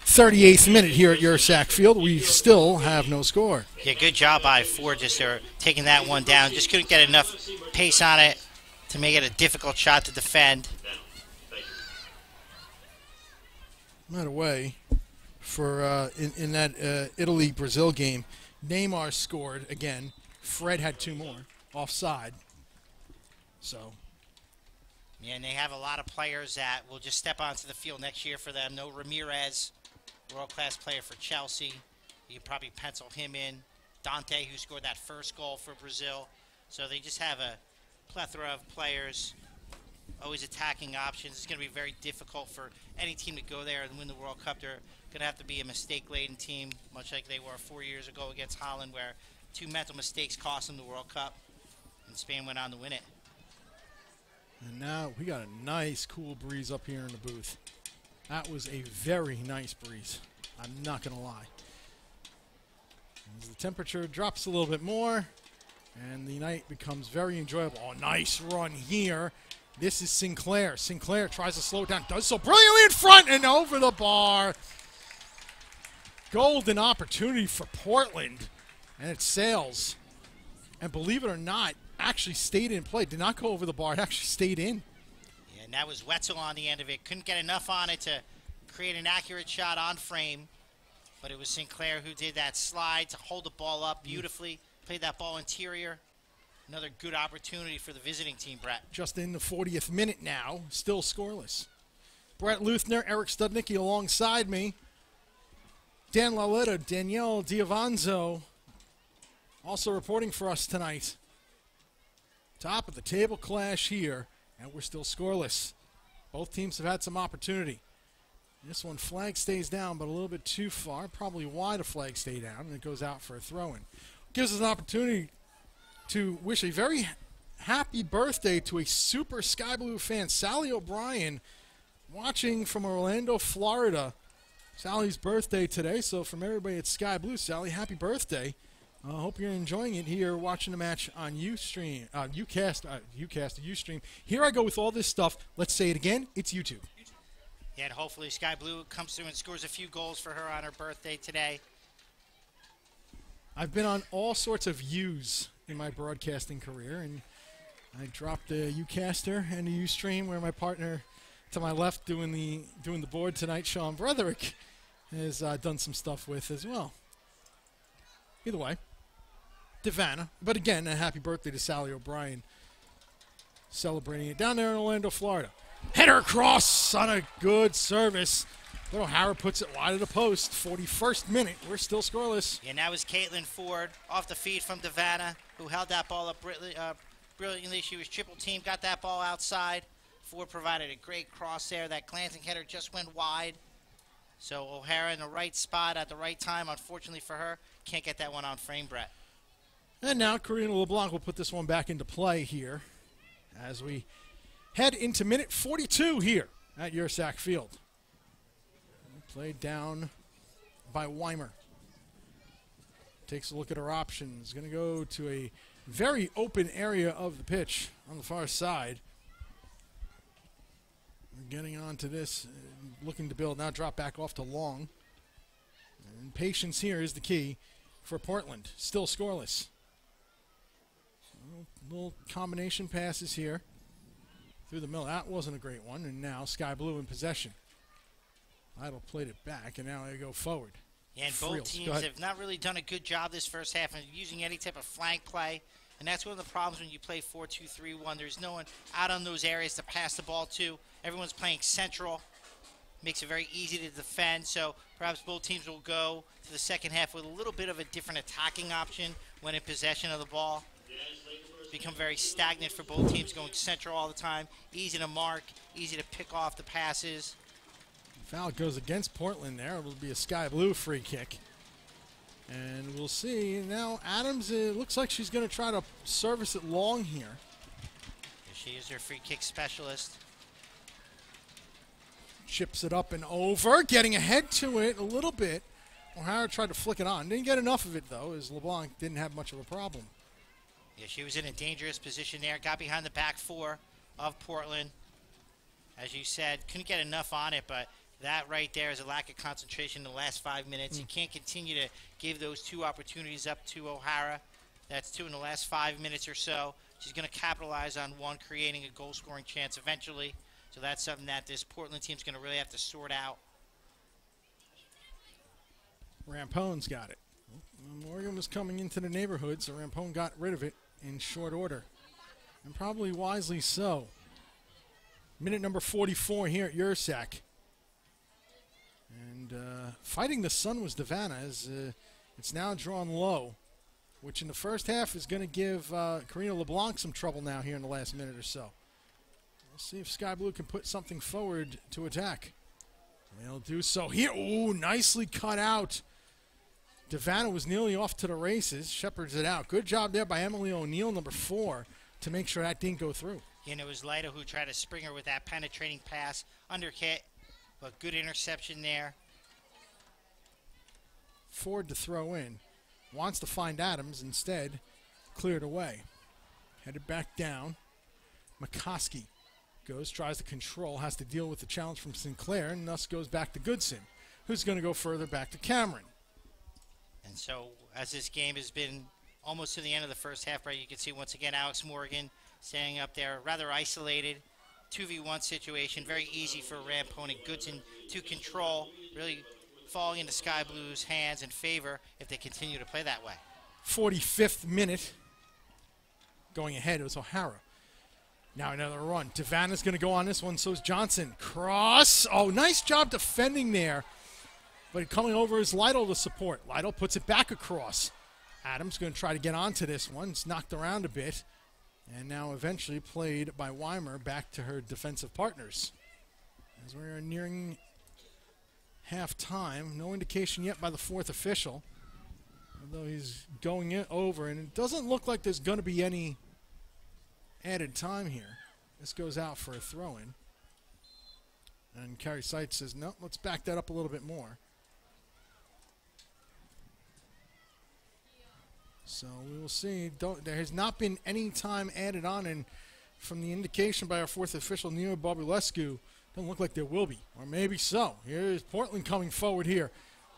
38th minute here at Ursac Field. We still have no score. Yeah, good job by Ford just there taking that one down. Just couldn't get enough pace on it to make it a difficult shot to defend. By the way, for in that Italy-Brazil game, Neymar scored again. Fred had 2 more offside. So. Yeah, and they have a lot of players that will just step onto the field next year for them. No Ramirez, world-class player for Chelsea. You can probably pencil him in. Dante, who scored that first goal for Brazil. So they just have a plethora of players, always attacking options. It's going to be very difficult for any team to go there and win the World Cup. They're going to have to be a mistake-laden team, much like they were 4 years ago against Holland, where 2 mental mistakes cost them the World Cup, and Spain went on to win it. And now we got a nice cool breeze up here in the booth. That was a very nice breeze. I'm not going to lie. As the temperature drops a little bit more and the night becomes very enjoyable. Oh, nice run here. This is Sinclair. Sinclair tries to slow it down. Does so brilliantly in front and over the bar. Golden opportunity for Portland. And it sails. And believe it or not, actually stayed in play. Did not go over the bar. It actually stayed in. Yeah, and that was Wetzel on the end of it. Couldn't get enough on it to create an accurate shot on frame. But it was Sinclair who did that slide to hold the ball up beautifully. Played that ball interior. Another good opportunity for the visiting team, Brett. Just in the 40th minute now. Still scoreless. Brett Luthner, Eric Studnicki alongside me. Dan Laletta, Danielle Diavanzo also reporting for us tonight. Top of the table clash here, and we're still scoreless. Both teams have had some opportunity. This one, flag stays down, but a little bit too far. Probably why the flag stay down, and it goes out for a throw-in. Gives us an opportunity to wish a very happy birthday to a super Sky Blue fan, Sally O'Brien, watching from Orlando, Florida. Sally's birthday today, so from everybody at Sky Blue, Sally, happy birthday. I hope you're enjoying it here, watching the match on Ustream, Ustream. Here I go with all this stuff. Let's say it again. It's YouTube. Yeah, and hopefully Sky Blue comes through and scores a few goals for her on her birthday today. I've been on all sorts of U's in my broadcasting career, and I dropped the Ucaster and the Ustream, where my partner to my left doing the board tonight, Sean Bretherick, has done some stuff with as well. Either way, Divana. But again, a happy birthday to Sally O'Brien, celebrating it down there in Orlando, Florida. Header across on a good service. But O'Hara puts it wide of the post. 41st minute. We're still scoreless. Yeah, now is Caitlin Ford off the feed from Divana, who held that ball up brilliantly. She was triple teamed, got that ball outside. Ford provided a great cross there. That glancing header just went wide. So O'Hara in the right spot at the right time. Unfortunately for her, can't get that one on frame, Brett. And now Karina LeBlanc will put this one back into play here as we head into minute 42 here at Ursac Field. Played down by Weimer. Takes a look at her options. Going to go to a very open area of the pitch on the far side. Getting onto this, looking to build. Now drop back off to Long. And patience here is the key for Portland. Still scoreless. Little combination passes here through the middle. That wasn't a great one. And now Sky Blue in possession. Idle played it back, and now they go forward. Yeah, and both teams have not really done a good job this first half of using any type of flank play And that's one of the problems when you play 4-2-3-1. There's no one out on those areas to pass the ball to. Everyone's playing central. Makes it very easy to defend. So perhaps both teams will go to the second half with a little bit of a different attacking option when in possession of the ball. Become very stagnant for both teams, going central all the time. Easy to mark, easy to pick off the passes. Foul goes against Portland there. It will be a Sky Blue free kick. And we'll see. Now Adams, it looks like she's going to try to service it long here. She is her free kick specialist. Chips it up and over, getting ahead to it a little bit. O'Hara tried to flick it on. Didn't get enough of it, though, as LeBlanc didn't have much of a problem. Yeah, she was in a dangerous position there. Got behind the back four of Portland. As you said, couldn't get enough on it, but that right there is a lack of concentration in the last 5 minutes. You can't continue to give those two opportunities up to O'Hara. That's two in the last 5 minutes or so. She's going to capitalize on one, creating a goal-scoring chance eventually. So that's something that this Portland team's going to really have to sort out. Rampone's got it. Morgan was coming into the neighborhood, so Rampone got rid of it in short order. And probably wisely so. Minute number 44 here at Ursac. And fighting the sun was Devanna as it's now drawn low, which in the first half is going to give Karina LeBlanc some trouble now here in the last minute or so. We'll see if Sky Blue can put something forward to attack. They'll do so here. Ooh, nicely cut out. Devanna was nearly off to the races. Shepherds it out. Good job there by Emily O'Neill, number 4, to make sure that didn't go through. And it was Lyda who tried to spring her with that penetrating pass. Underhit, but good interception there. Ford to throw in. Wants to find Adams. Instead, cleared away. Headed back down. McCoskey goes, tries to control, has to deal with the challenge from Sinclair, and thus goes back to Goodson, who's going to go further back to Cameron. And so, as this game has been almost to the end of the first half, right, you can see once again Alex Morgan standing up there, rather isolated, 2v1 situation, very easy for Rampone and Goodson to control, really falling into Sky Blue's hands in favor if they continue to play that way. 45th minute. Going ahead, it was O'Hara. Now another run. Devanna's going to go on this one, so is Johnson. Cross. Oh, nice job defending there. But coming over is Lytle to support. Lytle puts it back across. Adams going to try to get onto this one. It's knocked around a bit. And now eventually played by Weimer back to her defensive partners. As we are nearing halftime, no indication yet by the fourth official. Although he's going it over, and it doesn't look like there's going to be any added time here. This goes out for a throw-in. And Carrie Seitz says, no, let's back that up a little bit more. So we will see. There has not been any time added on, and from the indication by our fourth official, Neo Bobulescu, doesn't look like there will be, or maybe so. Here's Portland coming forward here.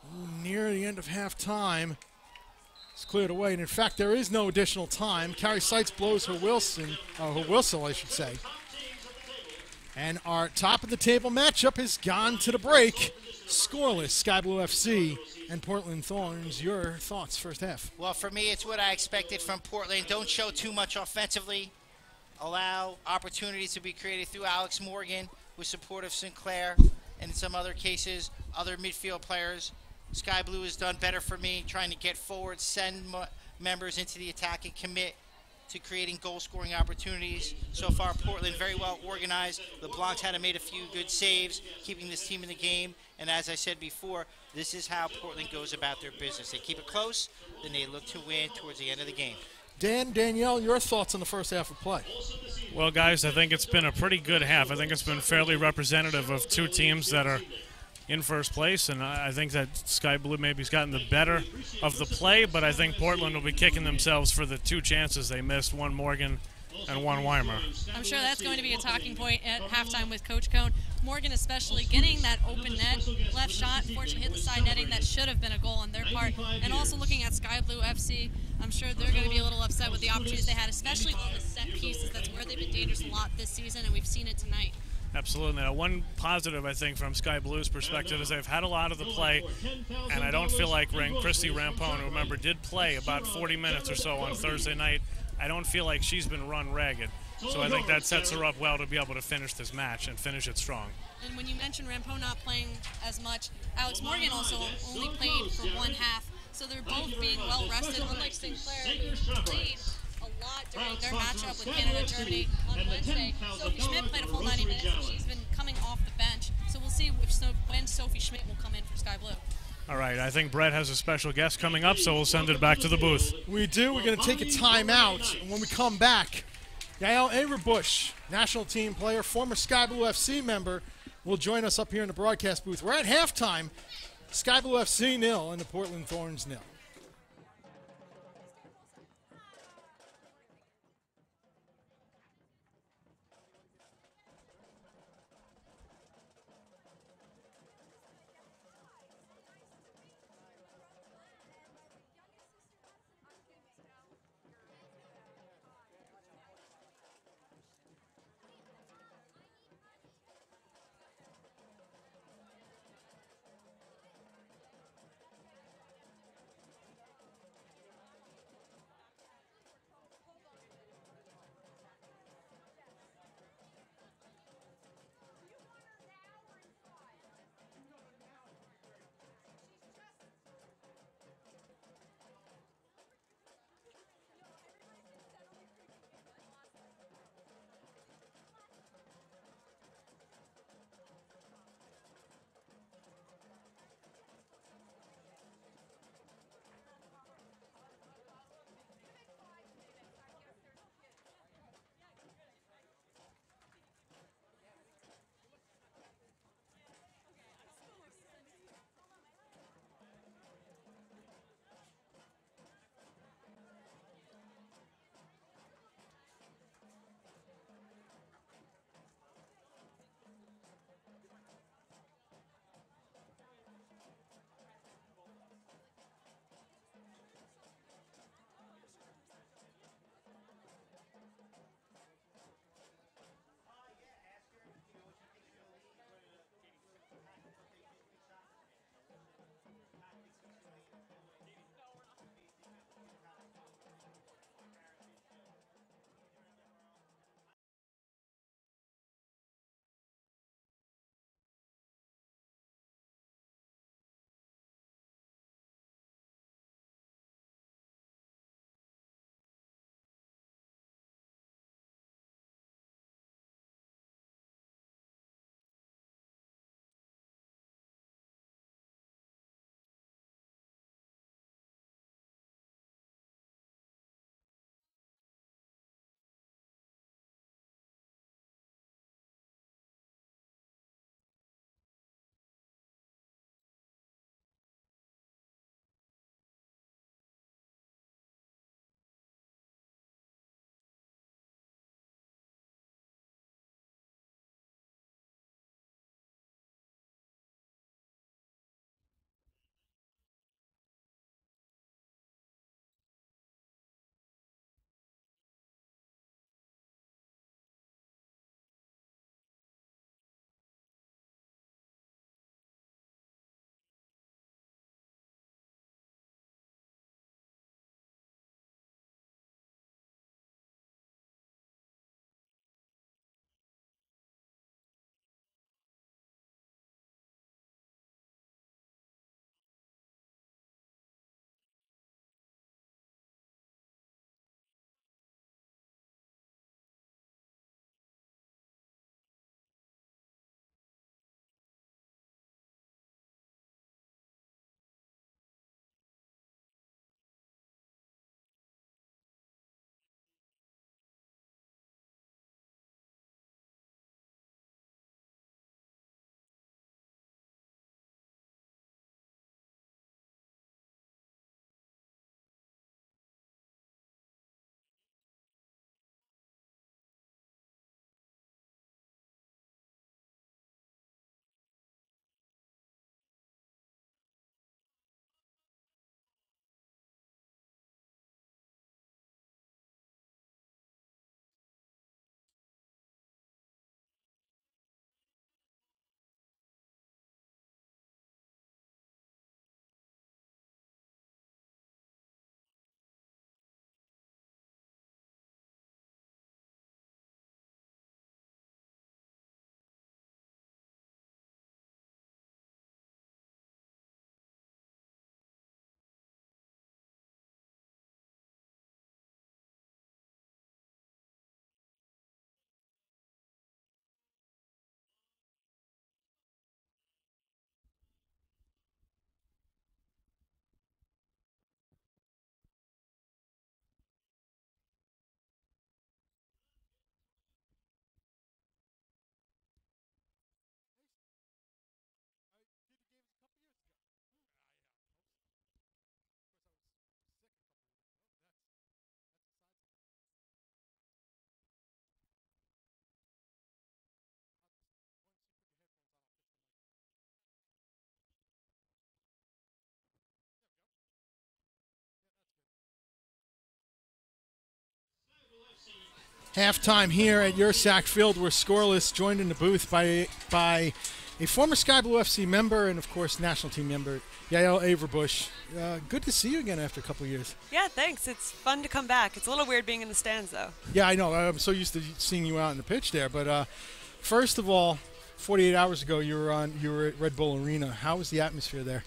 Ooh, near the end of halftime. It's cleared away, and in fact, there is no additional time. Carrie Seitz blows her whistle, I should say. And our top of the table matchup has gone to the break. Scoreless, Sky Blue FC and Portland Thorns. Your thoughts first half? Well, for me, it's what I expected from Portland. Don't show too much offensively. Allow opportunities to be created through Alex Morgan with support of Sinclair and in some other cases, other midfield players. Sky Blue has done better for me, trying to get forward, send members into the attack, and commit to creating goal-scoring opportunities. So far, Portland very well organized. LeBlanc's had made a few good saves, keeping this team in the game. And as I said before, this is how Portland goes about their business. They keep it close, then they look to win towards the end of the game. Dan, Danielle, your thoughts on the first half of play? Well, guys, I think it's been a pretty good half. I think it's been fairly representative of two teams that are in first place, and I think that Sky Blue maybe has gotten the better of the play, but I think Portland will be kicking themselves for the two chances they missed, one Morgan and one Weimer. I'm sure that's going to be a talking point at halftime with Coach Cohn. Morgan especially getting that open net left shot, unfortunately hit the side netting. That should have been a goal on their part. And also looking at Sky Blue FC, I'm sure they're going to be a little upset with the opportunities they had, especially on the set pieces. That's where they've been dangerous a lot this season, and we've seen it tonight. Absolutely. Now, one positive, I think, from Sky Blue's perspective is they've had a lot of the play, and I don't feel like Christy Rampone, who, remember, did play about 40 minutes or so on Thursday night I don't feel like she's been run ragged. So I think that sets her up well to be able to finish this match and finish it strong. And when you mentioned Rampone not playing as much, Alex Morgan also only played for one half. So they're both being well rested, unlike Sinclair, who played a lot during their matchup with Canada Germany on Wednesday. Sophie Schmidt played a full 90 minutes, and she's been coming off the bench. So we'll see when Sophie Schmidt will come in for Sky Blue. All right, I think Brett has a special guest coming up, so we'll send it back to the booth. We do. We're going to take a timeout, and when we come back, Yael Averbush, national team player, former Sky Blue FC member, will join us up here in the broadcast booth. We're at halftime. Sky Blue FC 0 and the Portland Thorns 0. Halftime here at your Sack Field. We're scoreless, joined in the booth by a former Sky Blue FC member and, of course, national team member, Yael Averbush. Good to see you again after a couple of years. Yeah, thanks. It's fun to come back. It's a little weird being in the stands, though. Yeah, I know. I'm so used to seeing you out on the pitch there. But first of all, 48 hours ago, you were at Red Bull Arena. How was the atmosphere there?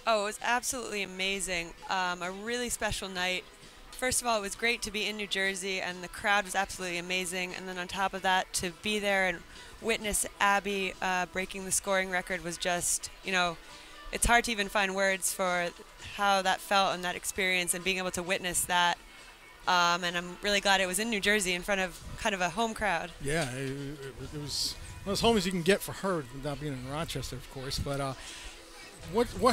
Oh, it was absolutely amazing. A really special night. First of all, it was great to be in New Jersey, and the crowd was absolutely amazing. And then on top of that, to be there and witness Abby breaking the scoring record was just, it's hard to even find words for how that felt and that experience and being able to witness that. And I'm really glad it was in New Jersey in front of kind of a home crowd. Yeah, it was as home as you can get for her without being in Rochester, of course. But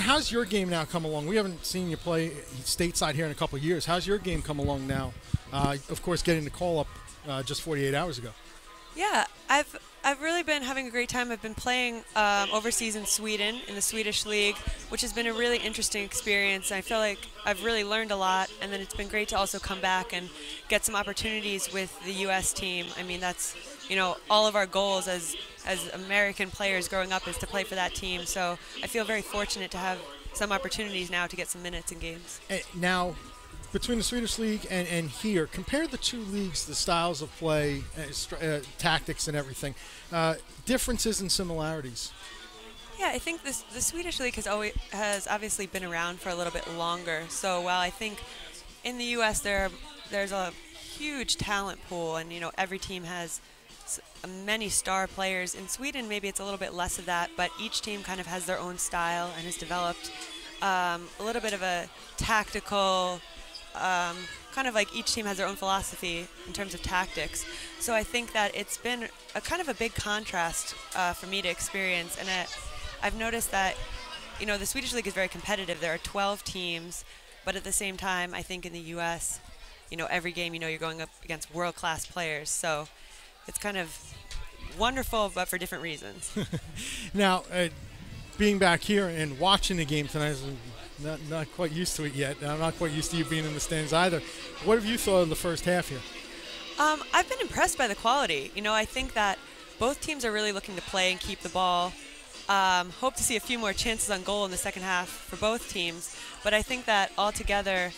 how's your game now come along? We haven't seen you play stateside here in a couple of years. How's your game come along now? Of course, getting the call up just 48 hours ago. Yeah, I've really been having a great time. I've been playing overseas in Sweden in the Swedish league, which has been a really interesting experience. I feel like I've really learned a lot, and then it's been great to also come back and get some opportunities with the U.S. team. I mean, that's all of our goals as American players growing up is to play for that team. So I feel very fortunate to have some opportunities now to get some minutes in games. Now, between the Swedish league and here, compare the two leagues, the styles of play, tactics and everything, differences and similarities. Yeah, I think the Swedish league has obviously been around for a little bit longer. So while I think in the U.S. there's a huge talent pool, and every team has many star players. In Sweden, maybe it's a little bit less of that, but each team kind of has their own style and has developed a little bit of a tactical, kind of like each team has their own philosophy in terms of tactics. So I think that it's been a kind of a big contrast for me to experience, and I've noticed that the Swedish league is very competitive. There are 12 teams, but at the same time, I think in the U.S., every game, you're going up against world-class players. So it's kind of wonderful, but for different reasons. Now, being back here and watching the game tonight, I'm not quite used to it yet. I'm not quite used to you being in the stands either. What have you thought of the first half here? I've been impressed by the quality. I think that both teams are really looking to play and keep the ball. Hope to see a few more chances on goal in the second half for both teams. But I think that altogether,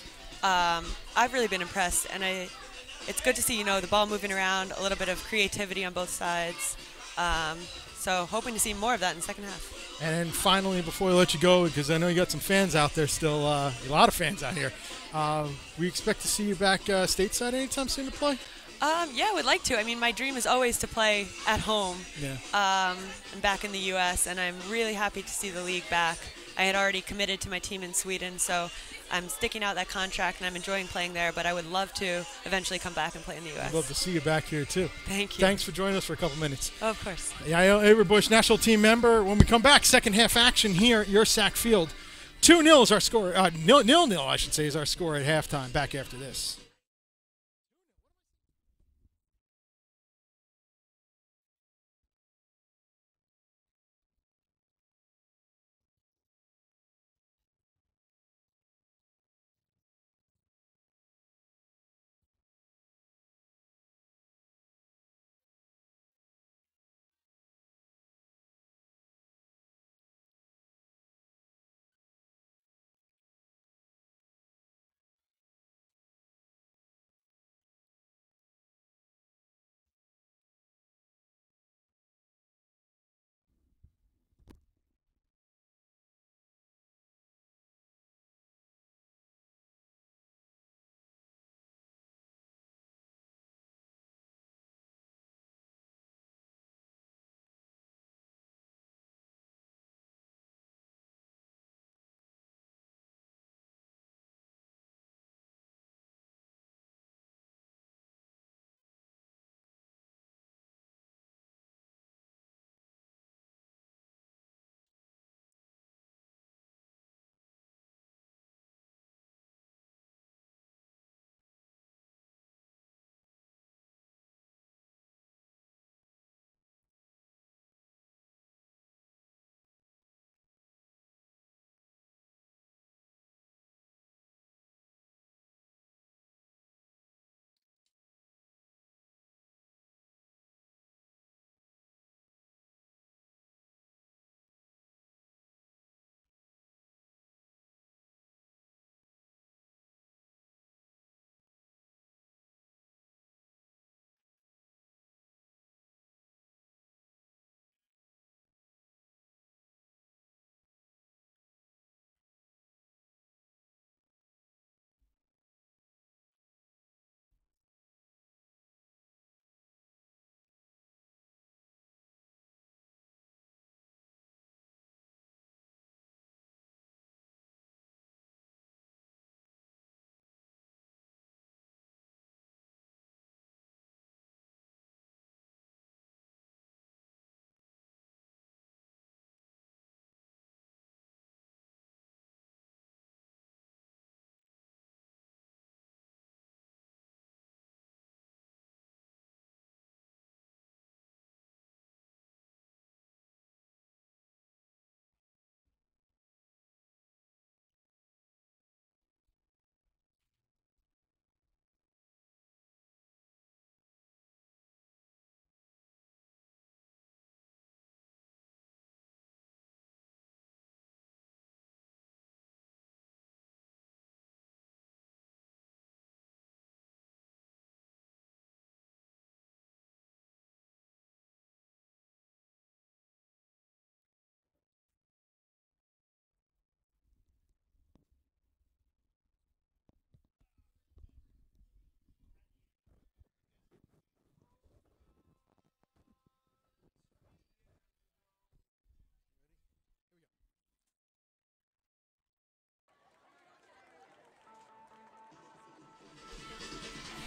I've really been impressed, and it's good to see, the ball moving around, a little bit of creativity on both sides. So hoping to see more of that in the second half. And then finally, before we let you go, because I know you got some fans out there still, a lot of fans out here, we expect to see you back stateside anytime soon to play? Yeah, I would like to. I mean, my dream is always to play at home. Yeah. And back in the U.S., and I'm really happy to see the league back. I had already committed to my team in Sweden, so I'm sticking out that contract, and I'm enjoying playing there, but I would love to eventually come back and play in the U.S. I'd love to see you back here, too. Thank you. Thanks for joining us for a couple minutes. Oh, of course. Yael Averbush, national team member. When we come back, second half action here at your Sack Field. 2-0 is our score. 0-0, I should say, is our score at halftime. Back after this.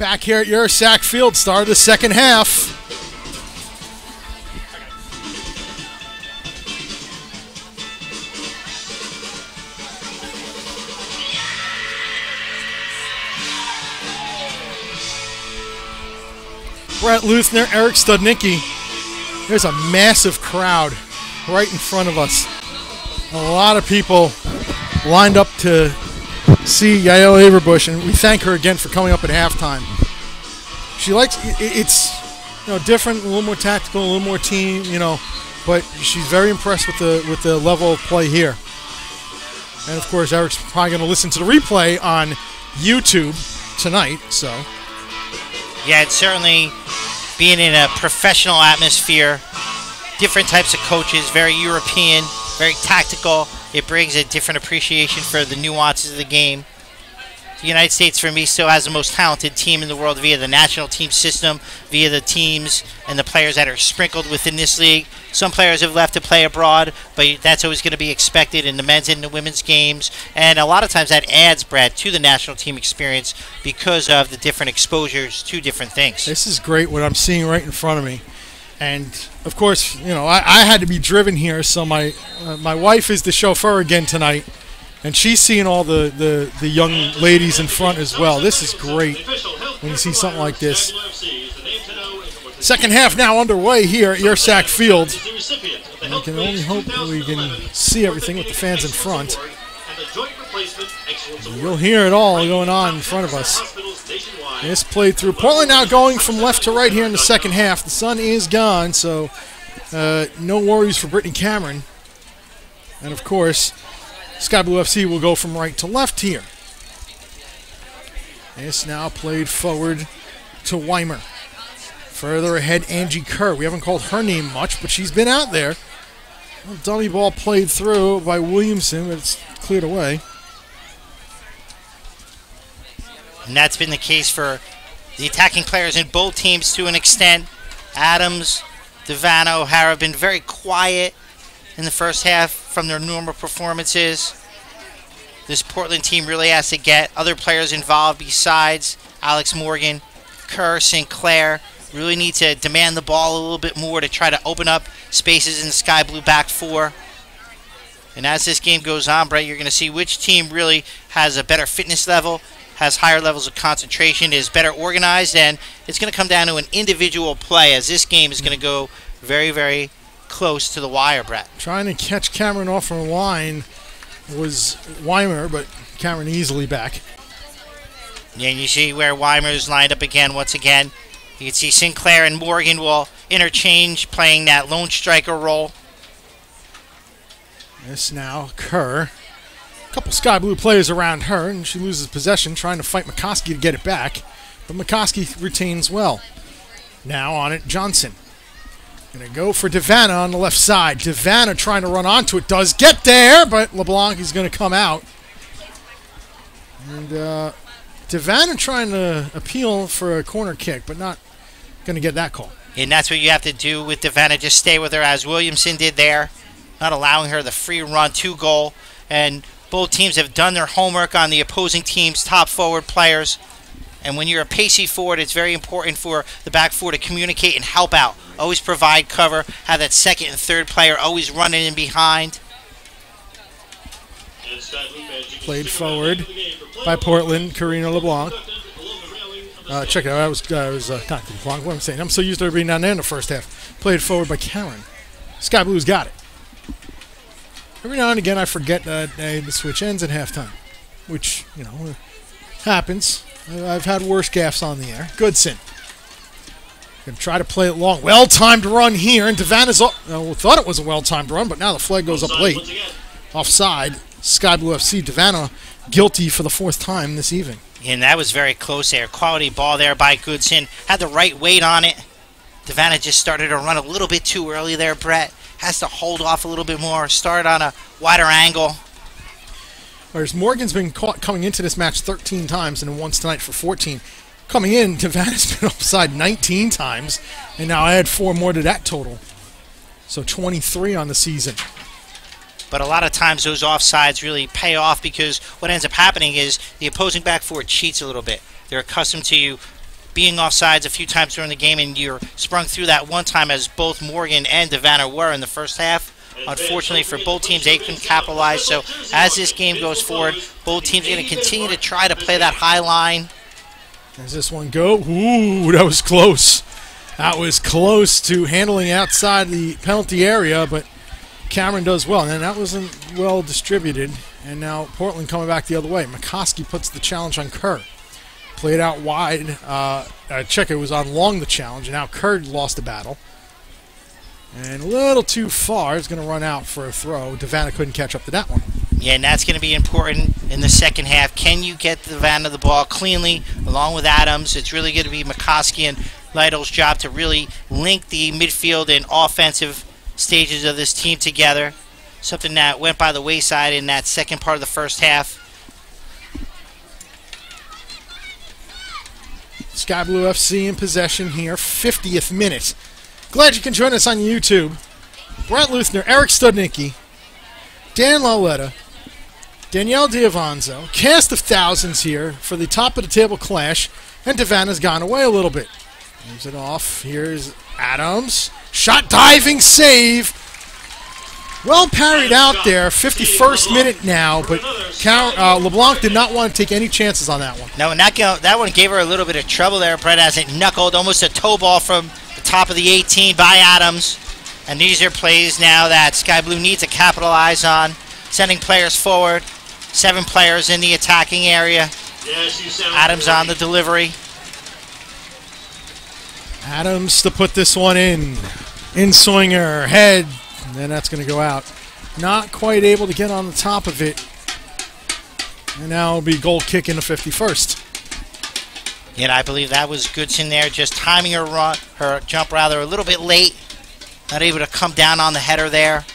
back here at your Sack Field, start of the second half. Brett Luthner, Eric Studnicki. There's a massive crowd right in front of us. A lot of people lined up to see Yael Averbush, and we thank her again for coming up at halftime. She likes it's different, a little more tactical, a little more team, but she's very impressed with the level of play here. And of course, Eric's probably going to listen to the replay on YouTube tonight. So yeah, it's certainly being in a professional atmosphere, different types of coaches, very European, very tactical. It brings a different appreciation for the nuances of the game. The United States, for me, still has the most talented team in the world via the national team system, via the teams and the players that are sprinkled within this league. Some players have left to play abroad, but that's always going to be expected in the men's and the women's games. And a lot of times that adds, Brad, to the national team experience because of the different exposures to different things. This is great what I'm seeing right in front of me. And, of course, I had to be driven here, so my wife is the chauffeur again tonight. And she's seeing all the young ladies in front as well. This is great when you see something like this. Second half now underway here at your Sack Field. And we can only hope that we can see everything with the fans in front. You'll hear it all going on in front of us. This played through. Portland now going from left to right here in the second half. The sun is gone, so no worries for Brittany Cameron. And, of course, Sky Blue FC will go from right to left here. This now played forward to Weimer. Further ahead, Angie Kerr. We haven't called her name much, but she's been out there. Dummy ball played through by Williamson, but it's cleared away. And that's been the case for the attacking players in both teams to an extent. Adams, Devano, O'Hara have been very quiet in the first half from their normal performances. This Portland team really has to get other players involved besides Alex Morgan, Kerr, Sinclair. Really need to demand the ball a little bit more to try to open up spaces in the Sky Blue back four. And as this game goes on, Brett, you're going to see which team really has a better fitness level, has higher levels of concentration, is better organized, and it's going to come down to an individual play as this game is going to go very, very close to the wire, Brett. Trying to catch Cameron off her line was Weimer, but Cameron easily back. Yeah, and you see where Weimer's lined up again once again. You can see Sinclair and Morgan will interchange, playing that lone striker role. This now, Kerr. A couple Sky Blue players around her, and she loses possession, trying to fight McCoskey to get it back. But McCoskey retains well. Now on it, Johnson. Going to go for Devana on the left side. Devana trying to run onto it. Does get there, but LeBlanc is going to come out. And Devana trying to appeal for a corner kick, but not going to get that call. And that's what you have to do with Devana. Just stay with her as Williamson did there. Not allowing her the free run to goal. And both teams have done their homework on the opposing team's top forward players. And when you're a pacey forward, it's very important for the back four to communicate and help out. Always provide cover. Have that second and third player always running in behind. Played forward by Portland, Karina LeBlanc. Check it out. I was not LeBlanc. What am I saying? I'm so used to her being down there in the first half. Played forward by Karen. Sky Blue's got it. Every now and again, I forget that the switch ends at halftime, which, happens. I've had worse gaffes on the air. Goodson. Going to try to play it long. Well-timed run here, and Devana's thought it was a well-timed run, but now the flag goes up late. Offside. Sky Blue FC. Devana guilty for the fourth time this evening. And that was very close there. Quality ball there by Goodson. Had the right weight on it. Devana just started to run a little bit too early there, Brett. Has to hold off a little bit more. Start on a wider angle. Whereas Morgan's been caught coming into this match 13 times and then once tonight for 14. Coming in, Devana's been offside 19 times, and now add 4 more to that total. So 23 on the season. But a lot of times those offsides really pay off because what ends up happening is the opposing back four cheats a little bit. They're accustomed to you being offsides a few times during the game, and you're sprung through that one time as both Morgan and Devanna were in the first half. Unfortunately for both teams, they couldn't capitalize. So as this game goes forward, both teams are going to continue to try to play that high line. Does this one go? Ooh, that was close. That was close to handling outside the penalty area, but Cameron does well. And that wasn't well distributed. And now Portland coming back the other way. McCoskey puts the challenge on Kerr. Played out wide. Checker was on long the challenge, and now Kerr lost the battle. And a little too far. It's going to run out for a throw. Devanna couldn't catch up to that one. Yeah, and that's going to be important in the second half. Can you get Devanna the ball cleanly along with Adams? It's really going to be McCoskey and Lytle's job to really link the midfield and offensive stages of this team together. Something that went by the wayside in that second part of the first half. Sky Blue FC in possession here, 50th minute. Glad you can join us on YouTube. Brett Luthner, Eric Studnicki, Dan Lauletta, Danielle Diavanzo, cast of thousands here for the top of the table clash, and Devanna's gone away a little bit. Moves it off. Here's Adams. Shot diving save. Well parried out there. 51st minute now, but LeBlanc did not want to take any chances on that one. No, and that one gave her a little bit of trouble there, Brett, as it knuckled almost a toe ball from the top of the 18 by Adams. And these are plays now that Sky Blue needs to capitalize on, sending players forward. 7 players in the attacking area. Adams on the delivery. Adams to put this one in. In swinger, head, and then that's going to go out. Not quite able to get on the top of it. And now it'll be goal kick in the 51st. And I believe that was Goodson there, just timing her jump rather a little bit late. Not able to come down on the header there.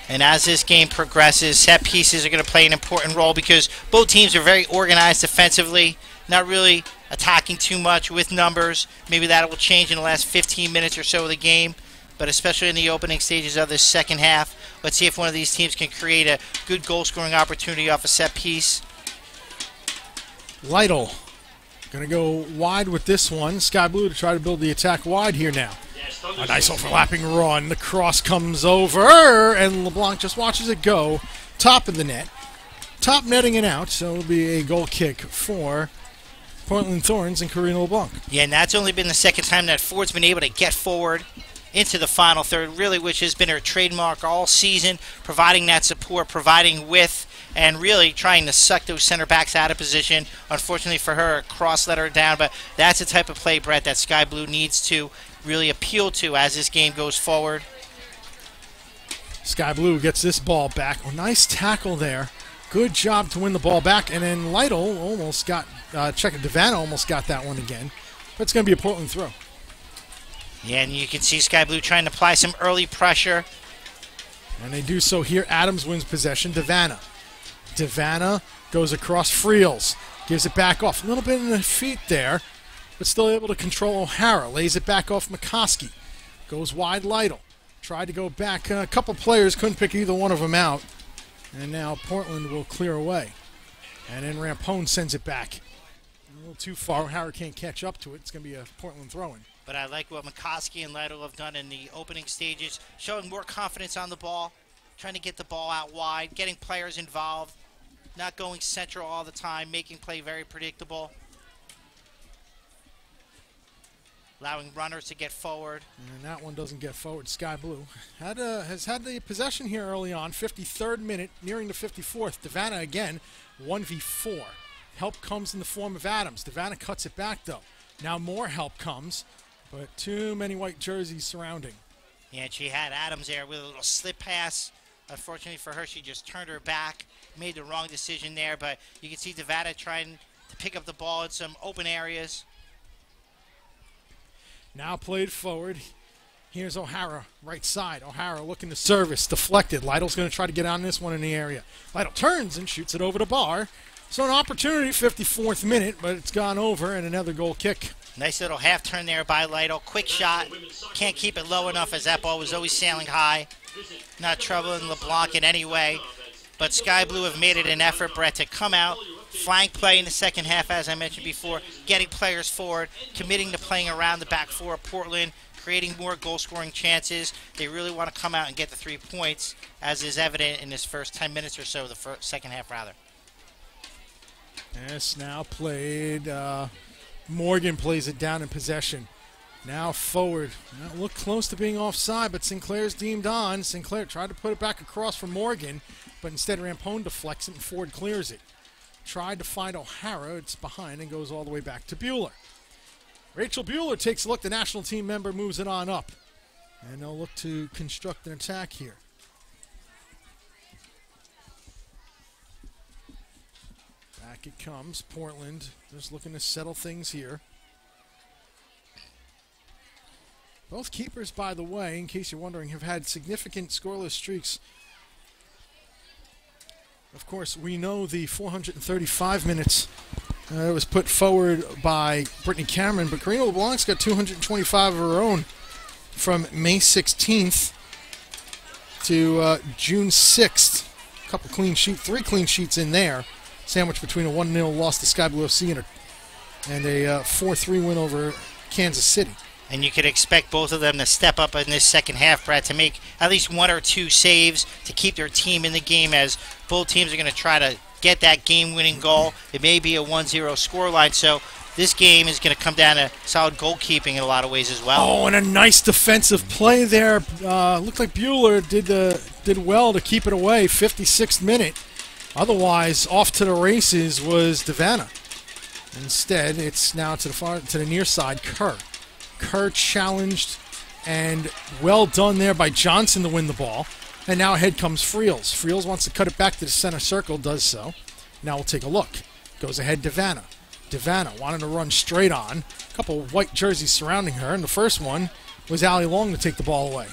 And as this game progresses, set pieces are going to play an important role because both teams are very organized defensively, not really attacking too much with numbers. Maybe that will change in the last 15 minutes or so of the game, but especially in the opening stages of this second half. Let's see if one of these teams can create a good goal-scoring opportunity off a set piece. Lytle going to go wide with this one. Sky Blue to try to build the attack wide here now. A nice overlapping run. The cross comes over, and LeBlanc just watches it go. Top of the net. Top netting it out, so it'll be a goal kick for Portland Thorns and Karina LeBlanc. Yeah, and that's only been the second time that Ford's been able to get forward into the final third, really, which has been her trademark all season, providing that support, providing width, and really trying to suck those center backs out of position. Unfortunately for her, a cross let her down, but that's the type of play, Brett, that Sky Blue needs to really appeal to as this game goes forward. Sky Blue gets this ball back. Oh, nice tackle there. Good job to win the ball back. And then Lytle almost got, Devanna almost got that one again. But it's going to be a Portland throw. Yeah, and you can see Sky Blue trying to apply some early pressure. And they do so here. Adams wins possession. Devanna goes across Friels. Gives it back off. A little bit in the feet there, but still able to control O'Hara. Lays it back off McCoskey. Goes wide Lytle. Tried to go back. A couple players couldn't pick either one of them out. And now Portland will clear away. And then Rampone sends it back. A little too far. O'Hara can't catch up to it. It's going to be a Portland throw-in. But I like what McCoskey and Lytle have done in the opening stages, showing more confidence on the ball, trying to get the ball out wide, getting players involved, not going central all the time, making play very predictable, allowing runners to get forward. And that one doesn't get forward. Sky Blue has had the possession here early on, 53rd minute, nearing the 54th. Devanna again, 1v4. Help comes in the form of Adams. Devanna cuts it back, though. Now more help comes, but too many white jerseys surrounding. Yeah, and she had Adams there with a little slip pass. Unfortunately for her, she just turned her back, made the wrong decision there, but you can see Devanna trying to pick up the ball in some open areas. Now played forward. Here's O'Hara, right side. O'Hara looking to service, deflected. Lytle's going to try to get on this one in the area. Lytle turns and shoots it over the bar. So an opportunity, 54th minute, but it's gone over, and another goal kick. Nice little half turn there by Lytle. Quick shot. Can't keep it low enough as that ball was always sailing high. Not troubling LeBlanc in any way. But Sky Blue have made it an effort, Brett, to come out, flank play in the second half, as I mentioned before, getting players forward, committing to playing around the back four of Portland, creating more goal-scoring chances. They really want to come out and get the 3 points, as is evident in this first 10 minutes or so of the second half, rather. Yes, now played. Morgan plays it down in possession. Now forward. Now look close to being offside, but Sinclair's deemed on. Sinclair tried to put it back across for Morgan, but instead Rampone deflects it and Ford clears it. Tried to find O'Hara. It's behind and goes all the way back to Bueller. Rachel Bueller takes a look. The national team member moves it on up. And they'll look to construct an attack here. Back it comes. Portland just looking to settle things here. Both keepers, by the way, in case you're wondering, have had significant scoreless streaks. Of course, we know the 435 minutes was put forward by Brittany Cameron, but Karina LeBlanc's got 225 of her own from May 16th to June 6th. A couple clean sheets, 3 clean sheets in there, sandwiched between a 1-0 loss to Sky Blue FC and a 4-3 win over Kansas City. And you could expect both of them to step up in this second half, Brad, to make at least 1 or 2 saves to keep their team in the game, as both teams are going to try to get that game-winning goal. It may be a 1-0 scoreline, so this game is going to come down to solid goalkeeping in a lot of ways as well. Oh, and a nice defensive play there. Looked like Bueller did well to keep it away. 56th minute. Otherwise, off to the races was Devanna. Instead, it's now to the near side, Kerr. Kerr challenged, and well done there by Johnson to win the ball. And now ahead comes Friels. Friels wants to cut it back to the center circle, does so. Now we'll take a look. Goes ahead Devanna. Devanna wanted to run straight on. A couple of white jerseys surrounding her, and the first one was Allie Long to take the ball away.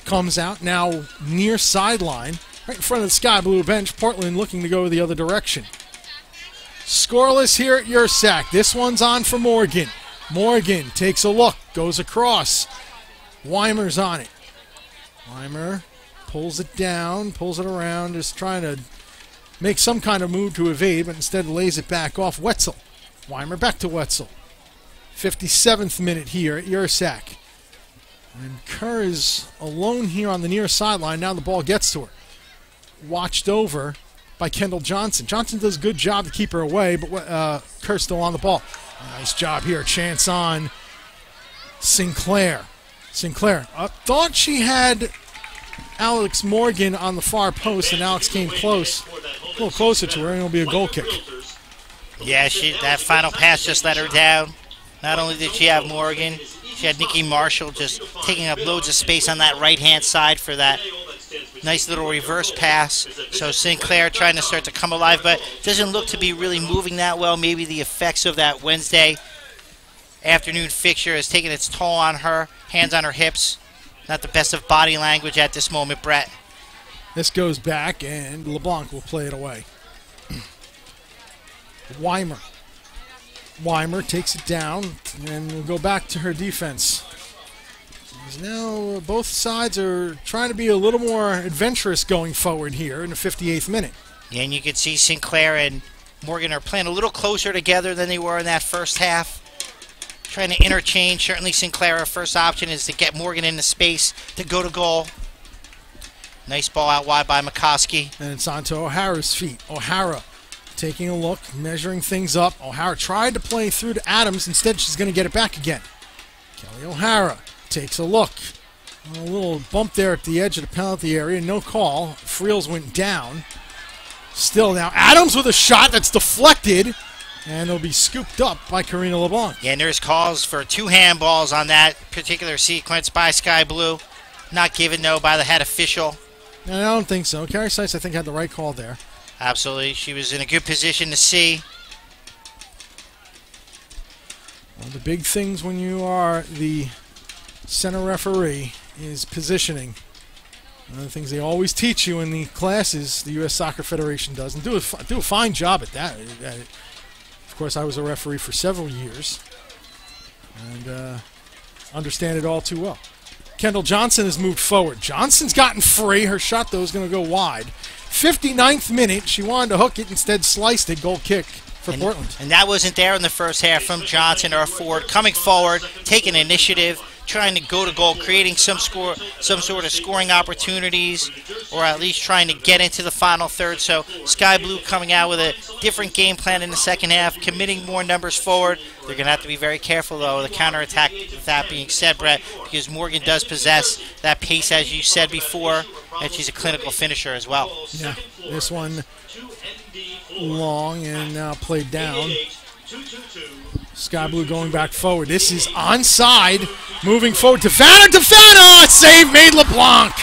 Comes out now near sideline, right in front of the Sky Blue bench. Portland looking to go the other direction. Scoreless here at Yersack. This one's on for Morgan. Morgan takes a look, goes across. Weimer's on it. Weimer pulls it down, pulls it around, just trying to make some kind of move to evade, but instead lays it back off. Wetzel. Weimer back to Wetzel. 57th minute here at Yersack. And Kerr is alone here on the near sideline. Now the ball gets to her. Watched over by Kendall Johnson. Johnson does a good job to keep her away, but Kerr's still on the ball. Nice job here. Chance on Sinclair. Sinclair thought she had Alex Morgan on the far post, and Alex came close, a little closer to her, and it'll be a goal kick. Yeah, that final pass just let her down. Not only did she have Morgan, she had Nikki Marshall just taking up loads of space on that right-hand side for that nice little reverse pass. So Sinclair trying to start to come alive, but doesn't look to be really moving that well. Maybe the effects of that Wednesday afternoon fixture has taken its toll on her. Hands on her hips. Not the best of body language at this moment, Brett. This goes back, and LeBlanc will play it away. Weimer. Weimer takes it down, and will go back to her defense. Now both sides are trying to be a little more adventurous going forward here in the 58th minute. Yeah, and you can see Sinclair and Morgan are playing a little closer together than they were in that first half. Trying to interchange. Certainly Sinclair, our first option is to get Morgan into space to go to goal. Nice ball out wide by McCoskey. And it's onto O'Hara's feet. O'Hara taking a look, measuring things up. O'Hara tried to play through to Adams. Instead, she's going to get it back again. Kelly O'Hara takes a look. A little bump there at the edge of the penalty area. No call. Friels went down. Still now Adams with a shot that's deflected. And it'll be scooped up by Karina LeBlanc. Yeah, and there's calls for 2 handballs on that particular sequence by Sky Blue. Not given, though, by the head official. And I don't think so. Carrie Sykes, I think, had the right call there. Absolutely. She was in a good position to see. One of the big things when you are the center referee is positioning. One of the things they always teach you in the classes, the U.S. Soccer Federation does, and do a fine job at that. Of course, I was a referee for several years and understand it all too well. Kendall Johnson has moved forward. Johnson's gotten free. Her shot, though, is going to go wide. 59th minute. She wanted to hook it, instead sliced it. Goal kick for Portland. And that wasn't there in the first half from Johnson, our forward, coming forward, taking initiative, trying to go to goal, creating some sort of scoring opportunities, or at least trying to get into the final third. So Sky Blue coming out with a different game plan in the second half, committing more numbers forward. They're going to have to be very careful, though, the counterattack, with that being said, Brett, because Morgan does possess that pace, as you said before, and she's a clinical finisher as well. Yeah, this one long and now played down. Sky Blue going back forward. This is onside. Moving forward. Devana! Save made LeBlanc.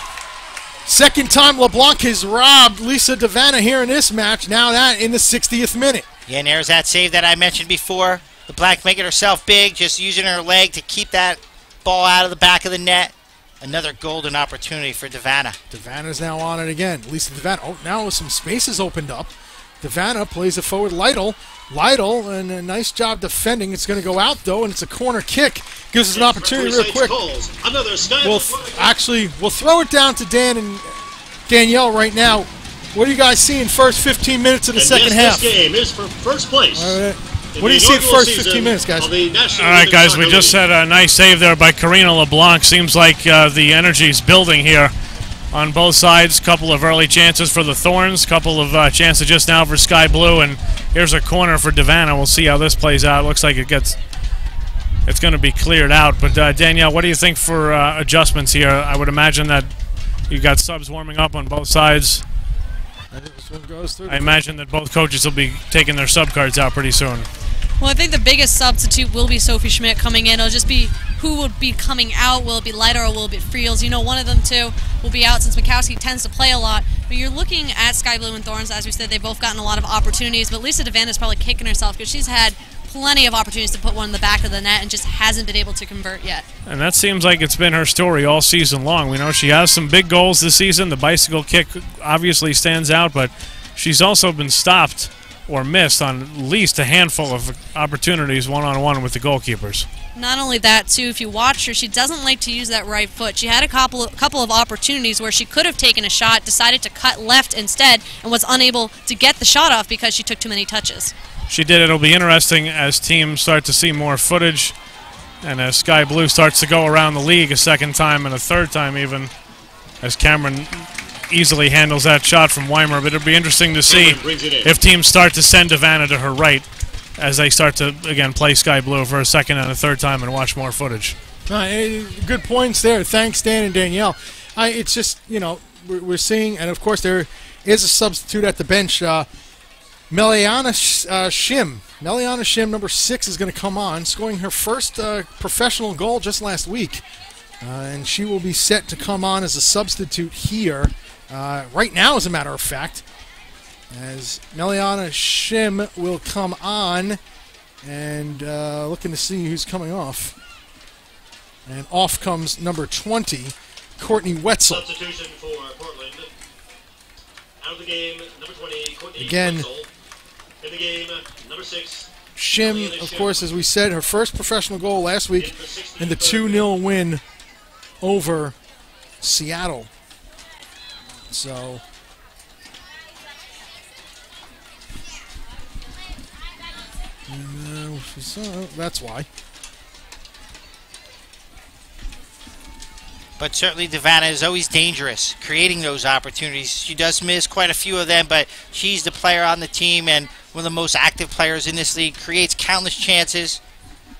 Second time LeBlanc has robbed Lisa Devana here in this match. Now that in the 60th minute. Yeah, and there's that save that I mentioned before. LeBlanc making herself big, just using her leg to keep that ball out of the back of the net. Another golden opportunity for Devana. Devana's now on it again. Lisa Devana. Oh, now with some spaces opened up. Devana plays it forward. Lytle, and a nice job defending. It's going to go out, though, and it's a corner kick. Gives us an opportunity real quick. We'll throw it down to Dan and Danielle right now. What do you guys see in first 15 minutes of the second half? This game is for first place. All right. What do you see in first 15 minutes, guys? All right, guys, we just had a nice save there by Karina LeBlanc. Seems like the energy's building here on both sides. Couple of early chances for the Thorns, couple of chances just now for Sky Blue, and here's a corner for Devana. We'll see how this plays out. Looks like it's going to be cleared out. But Danielle, what do you think for adjustments here? I would imagine that you've got subs warming up on both sides. I imagine that both coaches will be taking their sub cards out pretty soon. Well, I think the biggest substitute will be Sophie Schmidt coming in. It'll just be who will be coming out. Will it be Leiter or will it be Friels? You know, one of them two will be out since Mikowski tends to play a lot. But you're looking at Sky Blue and Thorns. As we said, they've both gotten a lot of opportunities. But Lisa Devana's probably kicking herself because she's had plenty of opportunities to put one in the back of the net and just hasn't been able to convert yet. And that seems like it's been her story all season long. We know she has some big goals this season. The bicycle kick obviously stands out, but she's also been stopped or missed on at least a handful of opportunities one-on-one with the goalkeepers. Not only that, too, if you watch her, she doesn't like to use that right foot. She had a couple of opportunities where she could have taken a shot, decided to cut left instead, and was unable to get the shot off because she took too many touches. She did. It'll be interesting as teams start to see more footage and as Sky Blue starts to go around the league a second time and a third time even, as Cameron easily handles that shot from Weimer. But it'll be interesting to see if teams start to send Devana to her right as they start to, again, play Sky Blue for a second and a third time and watch more footage. Good points there. Thanks, Dan and Danielle. It's just, you know, we're seeing, and of course there is a substitute at the bench. Meliana Shim. Meliana Shim, number 6, is going to come on, scoring her first professional goal just last week. And she will be set to come on as a substitute here right now, as a matter of fact, as Meliana Shim will come on, and looking to see who's coming off. And off comes number 20, Courtney Wetzel. Substitution for Portland. Out of the game, number 20, Courtney Again, Wetzel. In the game, number 6. Shim, of course, as we said, her first professional goal last week in the 2-0 win over Seattle. So that's why. But certainly Devana is always dangerous, creating those opportunities. She does miss quite a few of them, but she's the player on the team and one of the most active players in this league, creates countless chances,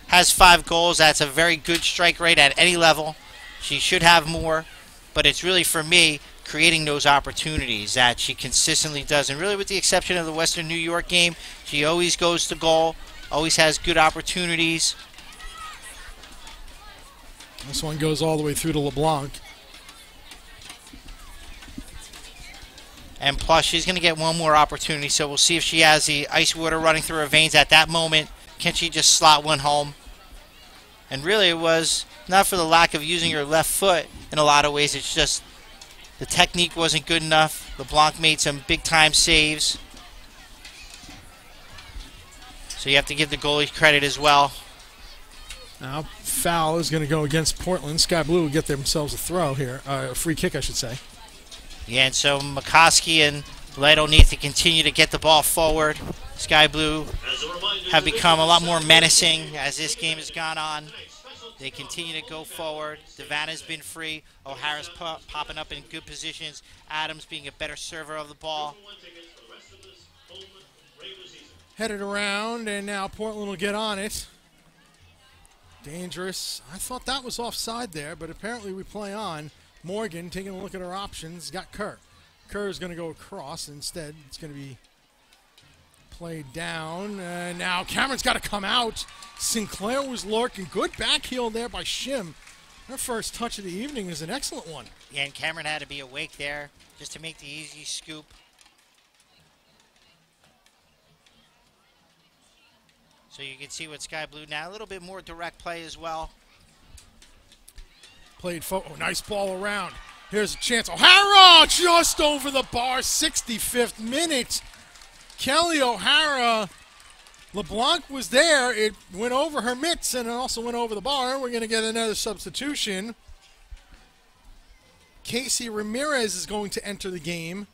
has 5 goals. That's a very good strike rate at any level. She should have more, but it's really, for me, creating those opportunities that she consistently does. And really, with the exception of the Western New York game, she always goes to goal, always has good opportunities. This one goes all the way through to LeBlanc. And plus, she's going to get one more opportunity, so we'll see if she has the ice water running through her veins at that moment. Can she just slot one home? And really, it was not for the lack of using her left foot in a lot of ways. It's just the technique wasn't good enough. LeBlanc made some big-time saves. So you have to give the goalie credit as well. Now, foul is going to go against Portland. Sky Blue will get themselves a throw here. A free kick, I should say. Yeah, and so McCoskey and Leto needs to continue to get the ball forward. Sky Blue have become a lot more menacing as this game has gone on. They continue to go forward. Devanna's been free. O'Hara's popping up in good positions. Adams being a better server of the ball. Headed around, and now Portland will get on it. Dangerous. I thought that was offside there, but apparently we play on. Morgan taking a look at our options. Got Kerr. Kerr's going to go across. Instead, it's going to be played down. Now Cameron's got to come out. Sinclair was lurking. Good back heel there by Shim. Her first touch of the evening is an excellent one. Yeah, and Cameron had to be awake there just to make the easy scoop. So you can see with Sky Blue now, a little bit more direct play as well. Played nice ball around. Here's a chance. O'Hara just over the bar, 65th minute. Kelly O'Hara, LeBlanc was there. It went over her mitts and it also went over the bar. We're going to get another substitution. Casey Ramirez is going to enter the game,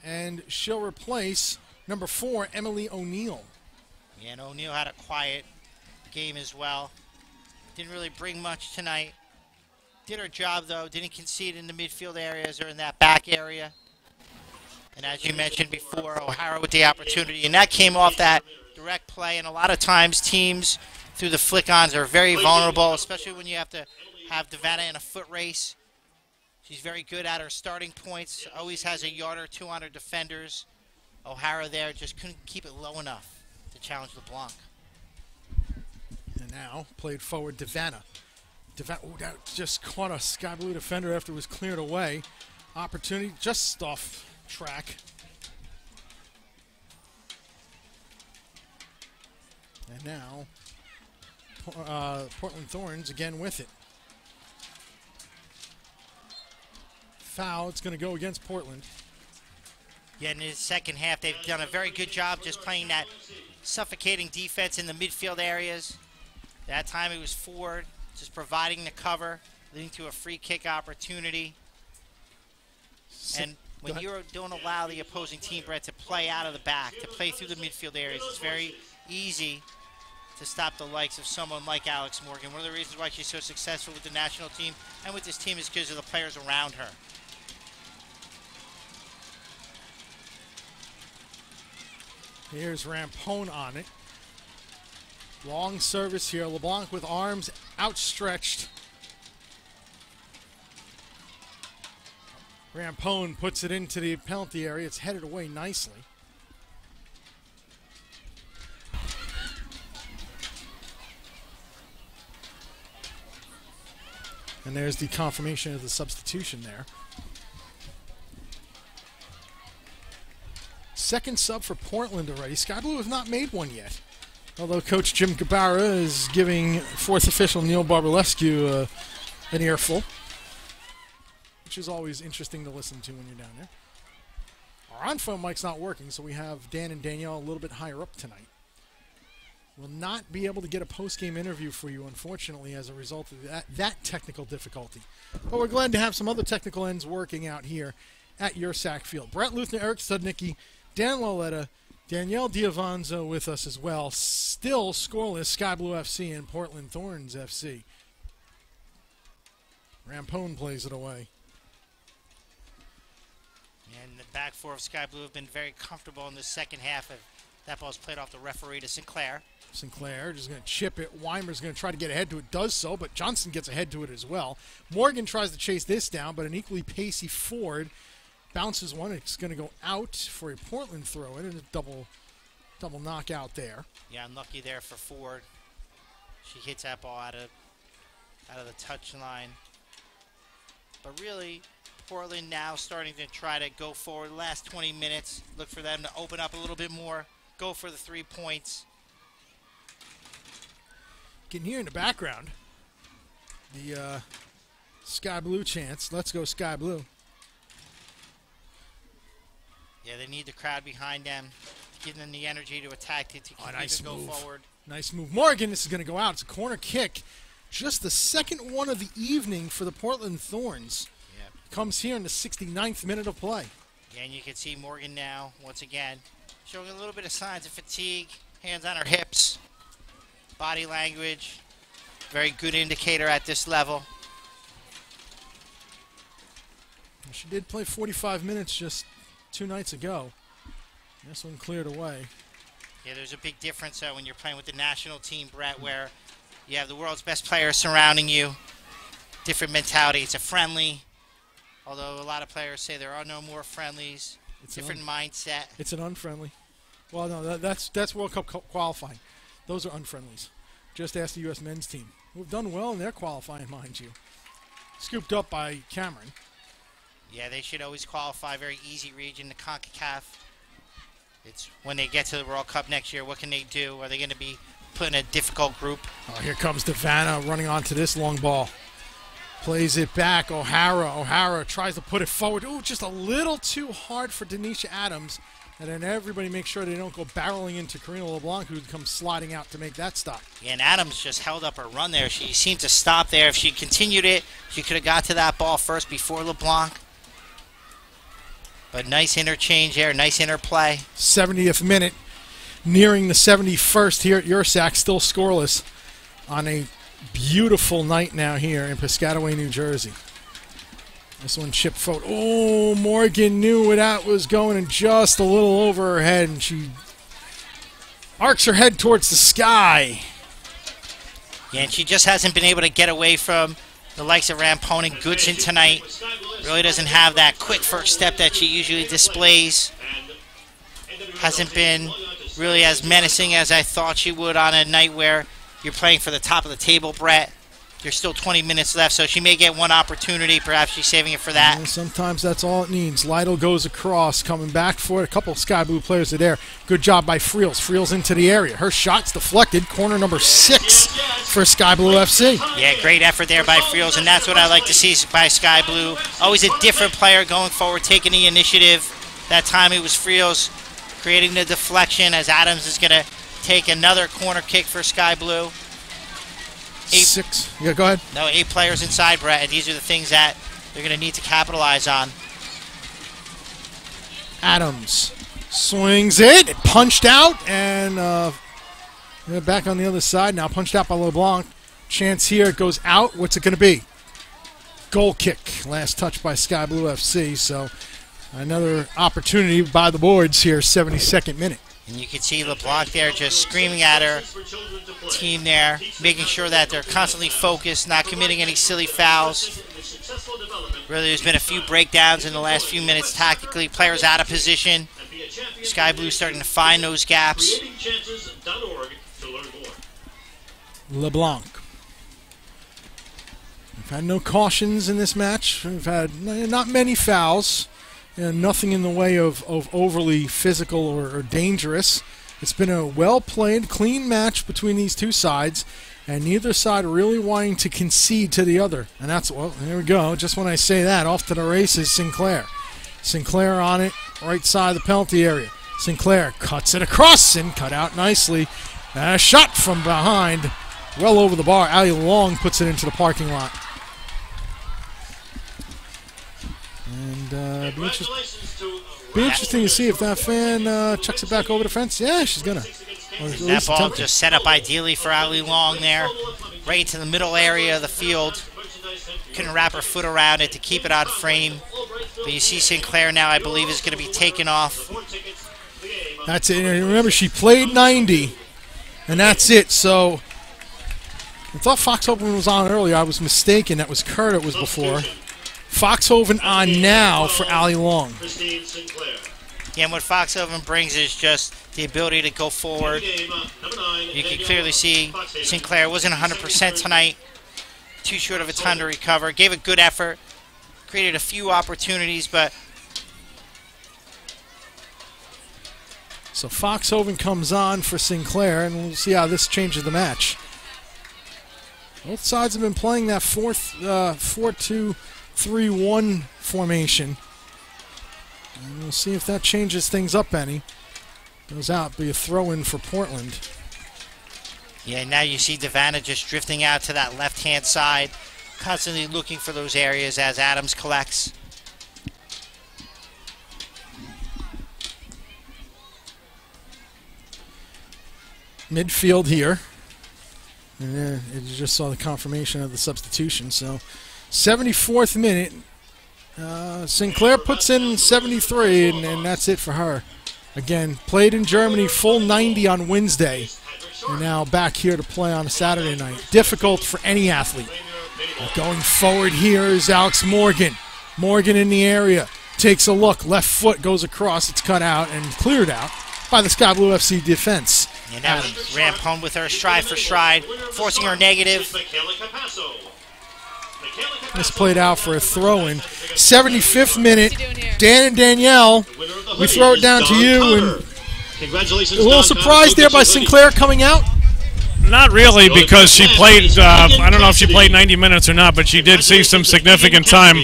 and she'll replace number 4, Emily O'Neill. Yeah, and O'Neill had a quiet game as well. Didn't really bring much tonight. Did her job, though. Didn't concede in the midfield areas or in that back area. And as you mentioned before, O'Hara with the opportunity. And that came off that direct play. And a lot of times teams through the flick-ons are very vulnerable, especially when you have to have Devanna in a foot race. She's very good at her starting points. Always has a yard or two on her defenders. O'Hara there just couldn't keep it low enough to challenge LeBlanc. And now played forward Devanna. That just caught a Sky Blue defender after it was cleared away. Opportunity just off track. And now Portland Thorns again with it. Foul. It's going to go against Portland. Yeah, in the second half, they've done a very good job just playing that suffocating defense in the midfield areas. That time it was Ford just providing the cover, leading to a free kick opportunity. And when you don't allow the opposing team, Brett, to play out of the back, to play through the midfield areas, it's very easy to stop the likes of someone like Alex Morgan. One of the reasons why she's so successful with the national team and with this team is because of the players around her. Here's Rampone on it. Long service here. LeBlanc with arms outstretched. Rampone puts it into the penalty area. It's headed away nicely. And there's the confirmation of the substitution there. Second sub for Portland already. Sky Blue have not made one yet. Although Coach Jim Gabara is giving fourth official Neil Barbalescu an earful, which is always interesting to listen to when you're down there. Our on-phone mic's not working, so we have Dan and Danielle a little bit higher up tonight. We'll not be able to get a post-game interview for you, unfortunately, as a result of that technical difficulty. But we're glad to have some other technical ends working out here at your Sac Field. Brett Luthner, Eric Studnicki, Dan Loletta, Danielle Diavanzo with us as well. Still scoreless, Sky Blue FC and Portland Thorns FC. Rampone plays it away. And the back four of Sky Blue have been very comfortable in the second half. That ball's played off the referee to Sinclair. Sinclair just going to chip it. Weimer's going to try to get ahead to it. Does so, but Johnson gets ahead to it as well. Morgan tries to chase this down, but an equally pacey Ford bounces one. It's going to go out for a Portland throw in, and a double knockout there. Yeah, unlucky there for Ford. She hits that ball out of the touch line. But really, Portland now starting to try to go forward. The last 20 minutes, look for them to open up a little bit more, go for the 3 points. You can hear in the background the Sky Blue chants. Let's go Sky Blue. Yeah, they need the crowd behind them, give them the energy to attack, to go forward. Nice move. Morgan, this is going to go out. It's a corner kick. Just the second one of the evening for the Portland Thorns. Yeah. Comes here in the 69th minute of play. And you can see Morgan now, once again, showing a little bit of signs of fatigue. Hands on her hips. Body language. Very good indicator at this level. She did play 45 minutes just 2 nights ago. This one cleared away. Yeah, there's a big difference when you're playing with the national team, Brett, where you have the world's best players surrounding you. Different mentality. It's a friendly, although a lot of players say there are no more friendlies. It's different mindset. It's an unfriendly. Well, no, that's World Cup qualifying. Those are unfriendlies. Just ask the U.S. men's team, who've done well in their qualifying, mind you. Scooped up by Cameron. Yeah, they should always qualify. Very easy region, the CONCACAF. It's when they get to the World Cup next year, what can they do? Are they going to be put in a difficult group? Oh, here comes Devana running onto this long ball. Plays it back. O'Hara tries to put it forward. Ooh, just a little too hard for Denisha Adams. And then everybody makes sure they don't go barreling into Karina LeBlanc, who comes sliding out to make that stop. Yeah, and Adams just held up her run there. She seemed to stop there. If she continued it, she could have got to that ball first before LeBlanc. But nice interchange there, nice interplay. 70th minute, nearing the 71st here at Ursac, still scoreless on a beautiful night now here in Piscataway, New Jersey. This one chipped forward. Oh, Morgan knew where that was going and just a little over her head, and she arcs her head towards the sky. Yeah, and she just hasn't been able to get away from the likes of Rampone and Goodson tonight. Really doesn't have that quick first step that she usually displays. Hasn't been really as menacing as I thought she would on a night where you're playing for the top of the table, Brett. There's still 20 minutes left, so she may get one opportunity. Perhaps she's saving it for that. And sometimes that's all it needs. Lytle goes across, coming back for it. A couple of Sky Blue players are there. Good job by Friels. Friels into the area. Her shot's deflected. Corner number 6 for Sky Blue FC. Yeah, great effort there by Friels, and that's what I like to see by Sky Blue. Always a different player going forward, taking the initiative. That time it was Friels creating the deflection as Adams is going to take another corner kick for Sky Blue. 6. Yeah, go ahead. No, 8 players inside, Brett, and these are the things that they're going to need to capitalize on. Adams swings it, punched out, and back on the other side now, punched out by LeBlanc. Chance here, it goes out. What's it going to be? Goal kick. Last touch by Sky Blue FC, so another opportunity by the boards here, 72nd minute. And you can see LeBlanc there just screaming at her team there, making sure that they're constantly focused, not committing any silly fouls. Really, there's been a few breakdowns in the last few minutes tactically. Players out of position. Sky Blue starting to find those gaps. LeBlanc. We've had no cautions in this match. We've had not many fouls. And nothing in the way of overly physical or dangerous. It's been a well-played, clean match between these two sides, and neither side really wanting to concede to the other. And that's, well, there we go. Just when I say that, off to the races, Sinclair. Sinclair on it, right side of the penalty area. Sinclair cuts it across and cut out nicely. And a shot from behind, well over the bar. Ali Long puts it into the parking lot. And be interesting to see if that fan chucks it back over the fence. Yeah, she's going to. That ball just set up ideally for Ali Long there, right into the middle area of the field. Couldn't wrap her foot around it to keep it on frame. But you see Sinclair now, I believe, is going to be taken off. That's it. And remember, she played 90, and that's it. So I thought Foxhoven was on earlier. I was mistaken. That was Kurt it was before. Foxhoven on now for Ali Long. Yeah, and what Foxhoven brings is just the ability to go forward. You can clearly see Sinclair wasn't 100% tonight. Too short of a time to recover. Gave a good effort. Created a few opportunities, but... So Foxhoven comes on for Sinclair, and we'll see how this changes the match. Both sides have been playing that 4-2-3-1 formation. And we'll see if that changes things up any. Goes out, be a throw-in for Portland. Yeah, now you see Devana just drifting out to that left-hand side, constantly looking for those areas as Adams collects. midfield here. And then you just saw the confirmation of the substitution. So 74th minute. Sinclair puts in 73, and that's it for her. Again, played in Germany, full 90 on Wednesday. And now back here to play on a Saturday night. Difficult for any athlete. Going forward here is Alex Morgan. Morgan in the area. Takes a look. Left foot goes across. It's cut out and cleared out by the Sky Blue FC defense. And now Rampone with her stride for stride, forcing her negative. This played out for a throw-in. 75th minute. Dan and Danielle, we throw it down to you. And Congratulations, a little surprised there by Sinclair coming out. Not really, because she played, I don't know if she played 90 minutes or not, but she did see some significant time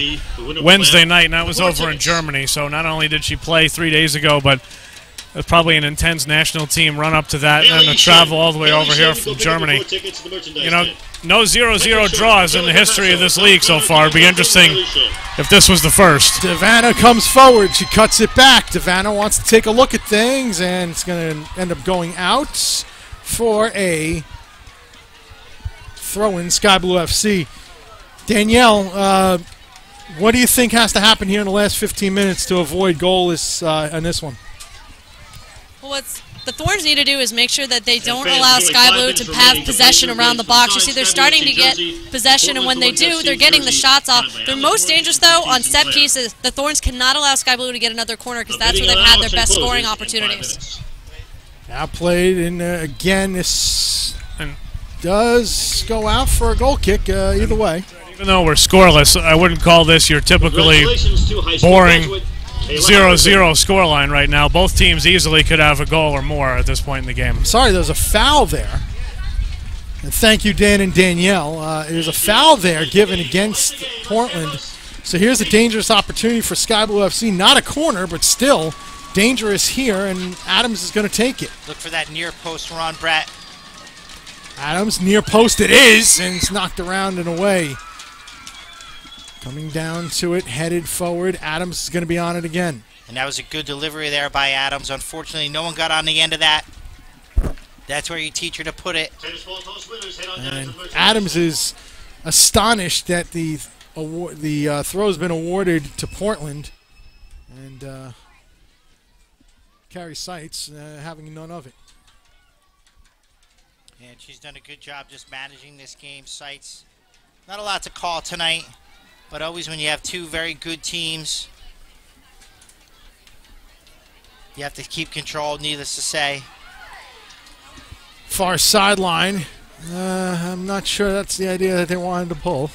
Wednesday night, and that was over in Germany. So not only did she play 3 days ago, but it was probably an intense national team run up to that, and then to travel all the way over here from Germany. You know, no 0-0 draws in the history of this league so far. It'd be interesting if this was the first. Devana comes forward. She cuts it back. Devana wants to take a look at things, and it's going to end up going out for a throw-in, Sky Blue FC. Danielle, what do you think has to happen here in the last 15 minutes to avoid goalless in this one? Well, what the Thorns need to do is make sure that they don't allow Sky Blue to have possession around the box. You see, they're starting to get possession, and when they do, they're getting the shots off. They're most dangerous, though, on set pieces. The Thorns cannot allow Sky Blue to get another corner because that's where they've had their best scoring opportunities. Now played, and again, this does go out for a goal kick either way. Even though we're scoreless, I wouldn't call this your typically boring 0-0 scoreline right now. Both teams easily could have a goal or more at this point in the game. Sorry, there's a foul there. And thank you, Dan and Danielle. There's a foul there given against Portland. So here's a dangerous opportunity for Sky Blue FC. Not a corner, but still dangerous here, and Adams is going to take it. Look for that near post, Ron Brett. Adams, near post it is, and it's knocked around and away. Coming down to it, headed forward. Adams is going to be on it again. And that was a good delivery there by Adams. Unfortunately, no one got on the end of that. That's where you teach her to put it. And Adams is astonished that the throw has been awarded to Portland. And Carrie Seitz having none of it. And she's done a good job just managing this game. Seitz, not a lot to call tonight, but always when you have two very good teams, you have to keep control, needless to say. Far sideline. I'm not sure that's the idea that they wanted to pull.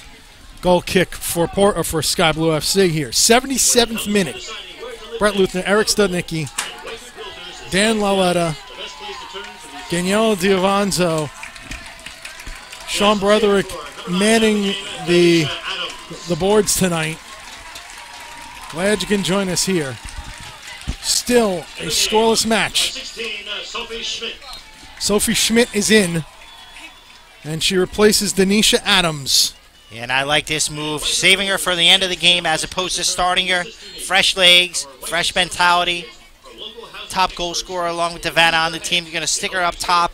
Goal kick for Sky Blue FC here. 77th minute. Brett Luthner, Eric Studnicki, Dan Laletta, Danielle Diavanzo, Sean Broderick manning the boards tonight. Glad you can join us here. Still a scoreless match. Sophie Schmidt is in, and she replaces Denisha Adams. And I like this move, saving her for the end of the game as opposed to starting her. Fresh legs, fresh mentality. Top goal scorer along with Devana on the team. You're going to stick her up top.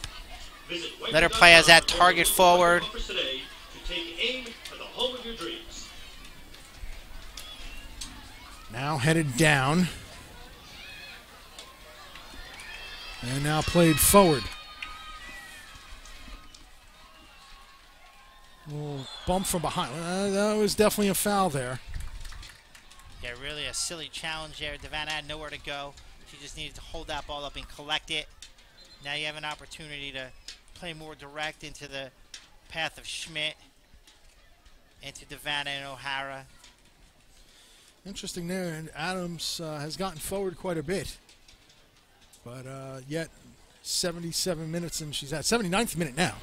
Let her play as that target forward. Now headed down. And now played forward. Little bump from behind. That was definitely a foul there. Yeah, really a silly challenge there. Devana had nowhere to go. She just needed to hold that ball up and collect it. Now you have an opportunity to play more direct into the path of Schmidt, into Devana and O'Hara. Interesting there, and Adams has gotten forward quite a bit. But yet 77 minutes, and she's at 79th minute now.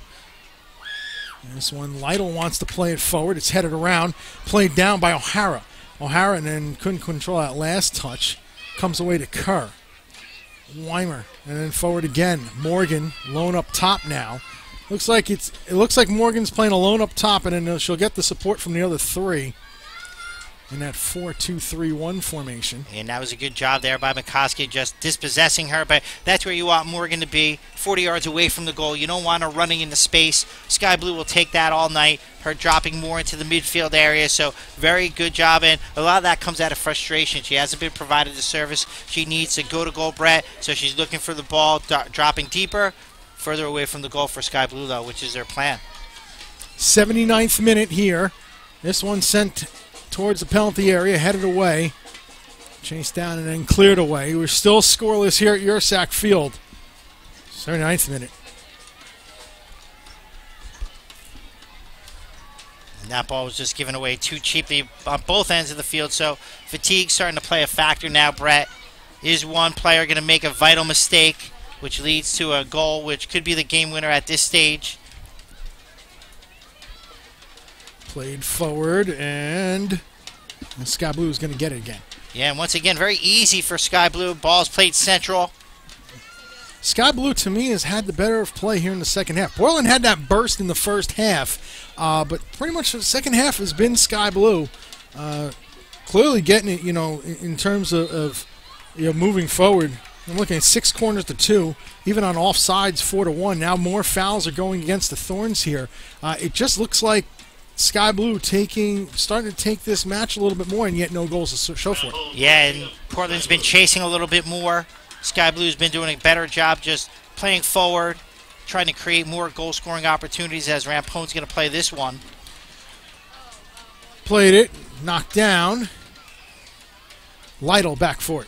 And this one, Lytle wants to play it forward. It's headed around, played down by O'Hara. O'Hara and then couldn't control that last touch. Comes away to Kerr. Weimer, and then forward again. Morgan, lone up top now. It looks like Morgan's playing alone up top, and then she'll get the support from the other three. in that 4-2-3-1 formation. And that was a good job there by McCoskey, just dispossessing her. But that's where you want Morgan to be, 40 yards away from the goal. You don't want her running into space. Sky Blue will take that all night, her dropping more into the midfield area. So very good job. And a lot of that comes out of frustration. She hasn't been provided the service she needs to go to goal, Brett. So she's looking for the ball, dropping deeper, further away from the goal for Sky Blue, though, which is their plan. 79th minute here. This one sent towards the penalty area, headed away. Chased down and then cleared away. We're still scoreless here at Ursack Field. 79th minute. And that ball was just given away too cheaply on both ends of the field. So fatigue starting to play a factor now, Brett. Is one player going to make a vital mistake, which leads to a goal, which could be the game winner at this stage? Played forward, and Sky Blue is going to get it again. Yeah, and once again, very easy for Sky Blue. Ball's played central. Sky Blue, to me, has had the better of play here in the second half. Portland had that burst in the first half, but pretty much the second half has been Sky Blue. Clearly getting it, in terms of moving forward. I'm looking at 6 corners to 2, even on offsides 4-1. Now more fouls are going against the Thorns here. It just looks like Sky Blue starting to take this match a little bit more, and yet no goals to show for it. Yeah, and Portland's been chasing a little bit more. Sky Blue's been doing a better job just playing forward, trying to create more goal-scoring opportunities as Rampone's going to play this one. Played it, knocked down. Lytle back for it.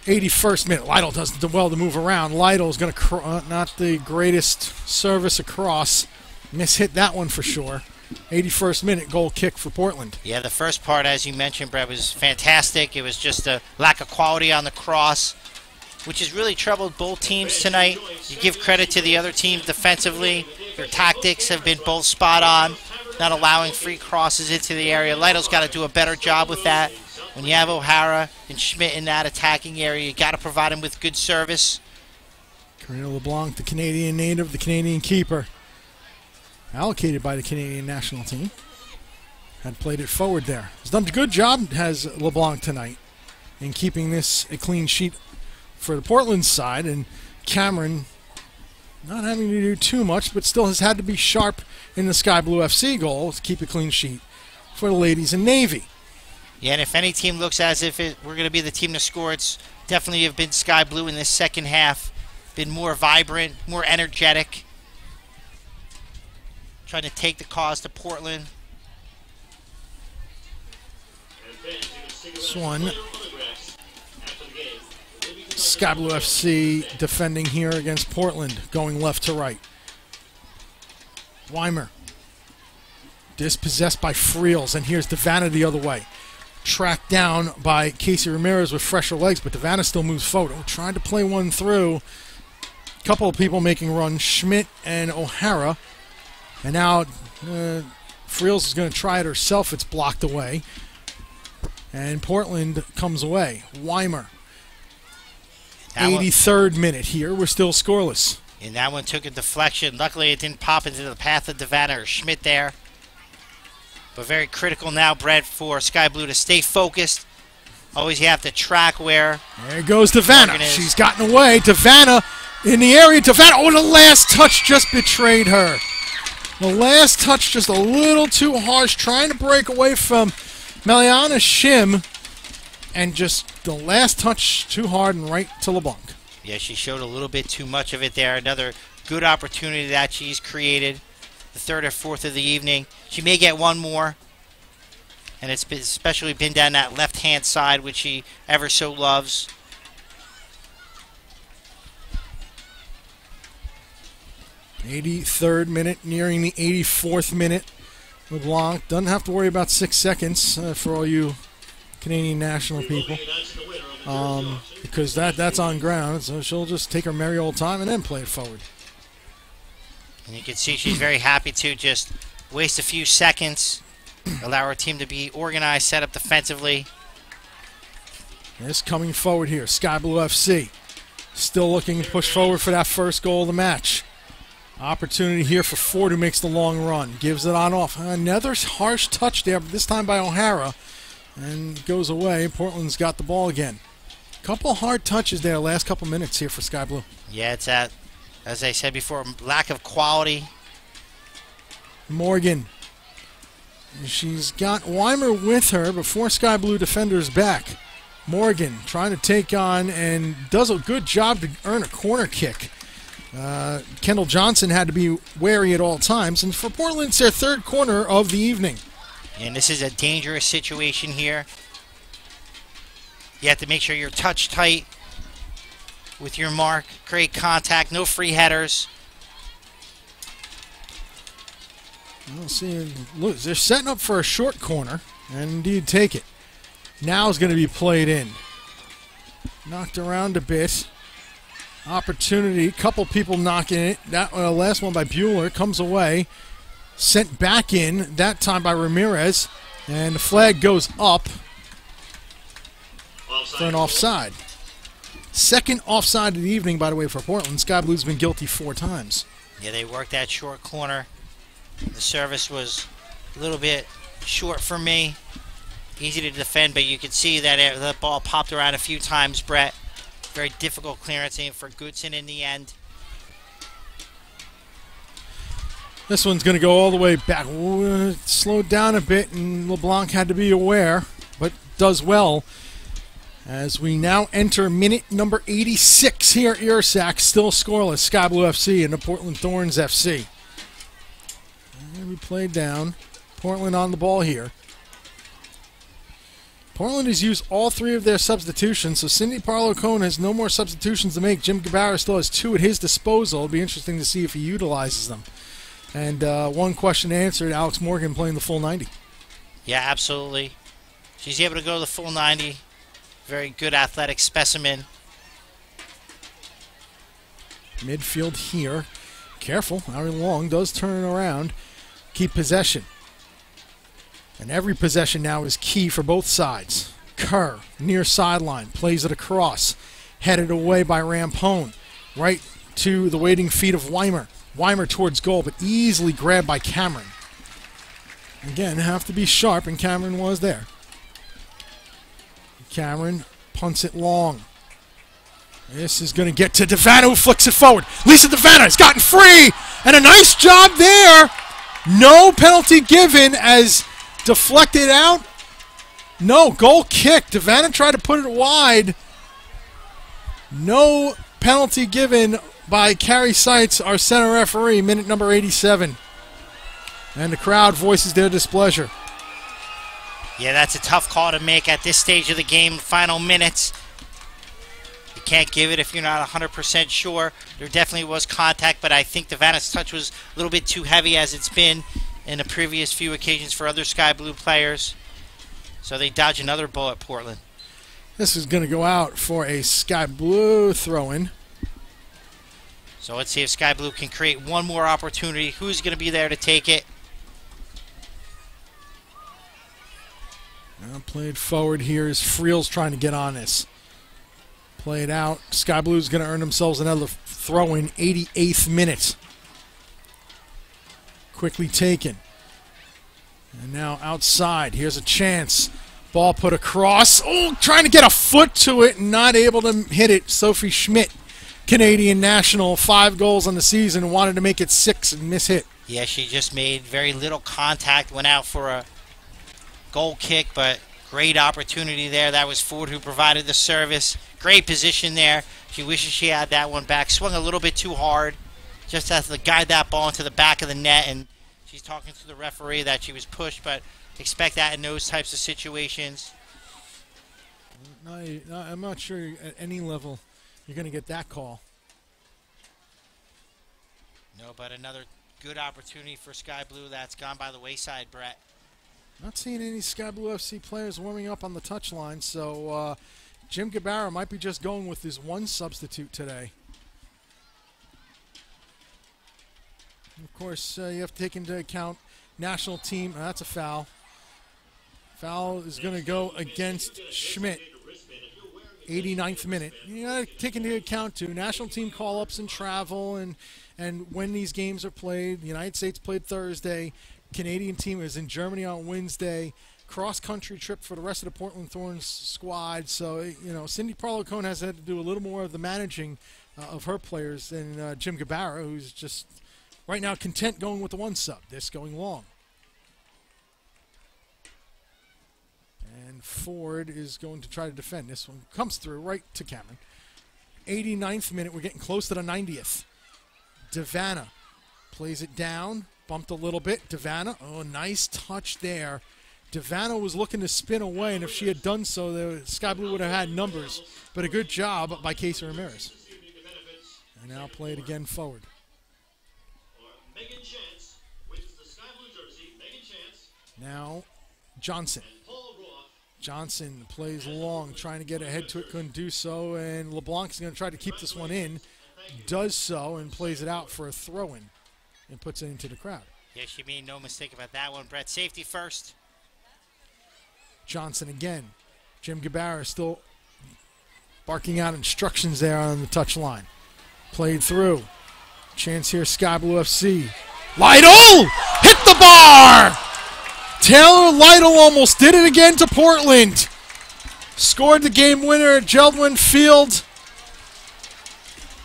81st minute. Lytle does well to move around. Lytle's going to not the greatest service across. Mishit that one for sure. 81st minute goal kick for Portland. Yeah, the first part, as you mentioned, Brett, was fantastic. It was just a lack of quality on the cross, which has really troubled both teams tonight. You give credit to the other team defensively. Their tactics have been both spot on, not allowing free crosses into the area. Lytle's got to do a better job with that. When you have O'Hara and Schmidt in that attacking area, you got to provide them with good service. Karina LeBlanc, the Canadian native, the Canadian keeper, allocated by the Canadian national team, had played it forward there. Has done a good job, has LeBlanc tonight, in keeping this a clean sheet for the Portland side, and Cameron not having to do too much, but still has had to be sharp in the Sky Blue FC goal to keep a clean sheet for the ladies in Navy. Yeah, and if any team looks as if we're going to be the team to score, it's definitely have been Sky Blue in this second half. Been more vibrant, more energetic. Trying to take the cause to Portland. This one, Sky Blue FC defending here against Portland, going left to right. Weimer, dispossessed by Friels, and here's Devanna the other way. Tracked down by Casey Ramirez with fresher legs, but Devanna still moves forward. Trying to play one through. A couple of people making runs, Schmidt and O'Hara. And now Friels is going to try it herself. It's blocked away. And Portland comes away. Weimer. 83rd minute here. We're still scoreless. And that one took a deflection. Luckily, it didn't pop into the path of Devanna or Schmidt there. But very critical now, Brett, for Sky Blue to stay focused. Always you have to track where. There goes Devanna. She's gotten away. Devanna in the area. Devanna. Oh, the last touch just betrayed her. The last touch just a little too harsh. Trying to break away from Meliana Shim. And just the last touch too hard and right to LeBlanc. Yeah, she showed a little bit too much of it there. Another good opportunity that she's created. The third or fourth of the evening. She may get one more. And it's especially been down that left-hand side, which she ever so loves. '83rd minute, nearing the 84th minute. LeBlanc doesn't have to worry about 6 seconds for all you Canadian national people. Because that's on ground, so she'll just take her merry old time and then play it forward. And you can see she's very happy to just waste a few seconds, allow her team to be organized, set up defensively. This coming forward here, Sky Blue FC. Still looking to push forward for that first goal of the match. Opportunity here for Ford, who makes the long run. Gives it on off. Another harsh touch there, but this time by O'Hara. and goes away. Portland's got the ball again. Couple hard touches there last couple minutes here for Sky Blue. Yeah, it's that, as I said before, lack of quality. Morgan. She's got Weimer with her before Sky Blue defenders back. Morgan trying to take on and does a good job to earn a corner kick. Kendall Johnson had to be wary at all times. And for Portland, it's their third corner of the evening. And this is a dangerous situation here. You have to make sure you're touch tight with your mark. Great contact, no free headers. We'll see. Look, they're setting up for a short corner, and indeed take it. Now is going to be played in. Knocked around a bit. Opportunity. Couple people knocking it. That last one by Bueller comes away. Sent back in, that time by Ramirez. And the flag goes up for an offside. Second offside of the evening, by the way, for Portland. Sky Blue's been guilty 4 times. Yeah, they worked that short corner. The service was a little bit short for me. Easy to defend, but you can see that the ball popped around a few times, Brett. Very difficult clearance aim for Goodson in the end. This one's going to go all the way back. Slowed down a bit, and LeBlanc had to be aware, but does well. As we now enter minute number 86 here at Ursac, still scoreless. Sky Blue FC and the Portland Thorns FC. And we played down. Portland on the ball here. Portland has used all 3 of their substitutions, so Cindy Parlow-Cohn has no more substitutions to make. Jim Gabarra still has 2 at his disposal. It'll be interesting to see if he utilizes them. And one question answered, Alex Morgan playing the full 90. Yeah, absolutely. She's able to go the full 90. Very good athletic specimen. Midfield here. Careful, Ari Long does turn around. Keep possession. And every possession now is key for both sides. Kerr, near sideline, plays it across. Headed away by Rampone. Right to the waiting feet of Weimer. Weimer towards goal, but easily grabbed by Cameron. Again, have to be sharp, and Cameron was there. Cameron punts it long. This is going to get to Devana, who flicks it forward. Lisa Devana has gotten free, and a nice job there. No penalty given as deflected out. No, goal kick. Devana tried to put it wide. No penalty given by Carrie Seitz, our center referee, minute number 87. And the crowd voices their displeasure. Yeah, that's a tough call to make at this stage of the game, final minutes. You can't give it if you're not 100% sure. There definitely was contact, but I think Devana's touch was a little bit too heavy, as it's been in the previous few occasions for other Sky Blue players. So they dodge another bullet, Portland. This is going to go out for a Sky Blue throw-in. So let's see if Sky Blue can create one more opportunity. Who's going to be there to take it? Now played forward here is Friel's trying to get on this. Played out. Sky Blue's going to earn themselves another throw-in, 88th minute. Quickly taken. And now outside. Here's a chance. Ball put across. Oh, trying to get a foot to it and not able to hit it. Sophie Schmidt, Canadian national, 5 goals on the season, wanted to make it 6 and miss-hit. Yeah, she just made very little contact, went out for a goal kick, but great opportunity there. That was Ford who provided the service. Great position there. She wishes she had that one back. Swung a little bit too hard. Just has to guide that ball into the back of the net, and she's talking to the referee that she was pushed, but expect that in those types of situations. I'm not sure at any level you're going to get that call. No, but another good opportunity for Sky Blue that's gone by the wayside, Brett. Not seeing any Sky Blue FC players warming up on the touchline, so Jim Gabarra might be just going with his one substitute today. Of course, you have to take into account national team. That's a foul. Foul is going to go against Schmidt. 89th minute. You got to take into account, too, national team call-ups and travel and when these games are played. The United States played Thursday. Canadian team is in Germany on Wednesday. cross-country trip for the rest of the Portland Thorns squad. So, Cindy Parlow-Cohn has had to do a little more of the managing of her players than Jim Gabarra, who's just right now content going with the one sub. This going long. And Ford is going to try to defend. This one comes through right to Cameron. 89th minute. We're getting close to the 90th. Devanna plays it down. Bumped a little bit. Devanna. Oh, nice touch there. Devanna was looking to spin away, and if she had done so, the Sky Blue would have had numbers. But a good job by Casey Ramirez. And now play it again forward. Megan Chance wins the Sky Blue jersey. Megan Chance. Now Johnson. Paul Roth. Johnson plays long, trying to get ahead to it, couldn't do so, and LeBlanc is going to try to keep this one in. Does so and plays it out for a throw-in and puts it into the crowd. Yeah, she made no mistake about that one, Brett. Safety first. Johnson again. Jim Gabarra still barking out instructions there on the touch line. Played through. Chance here, Sky Blue FC. Lytle! Hit the bar! Taylor Lytle almost did it again to Portland. Scored the game winner at Geldwin Field.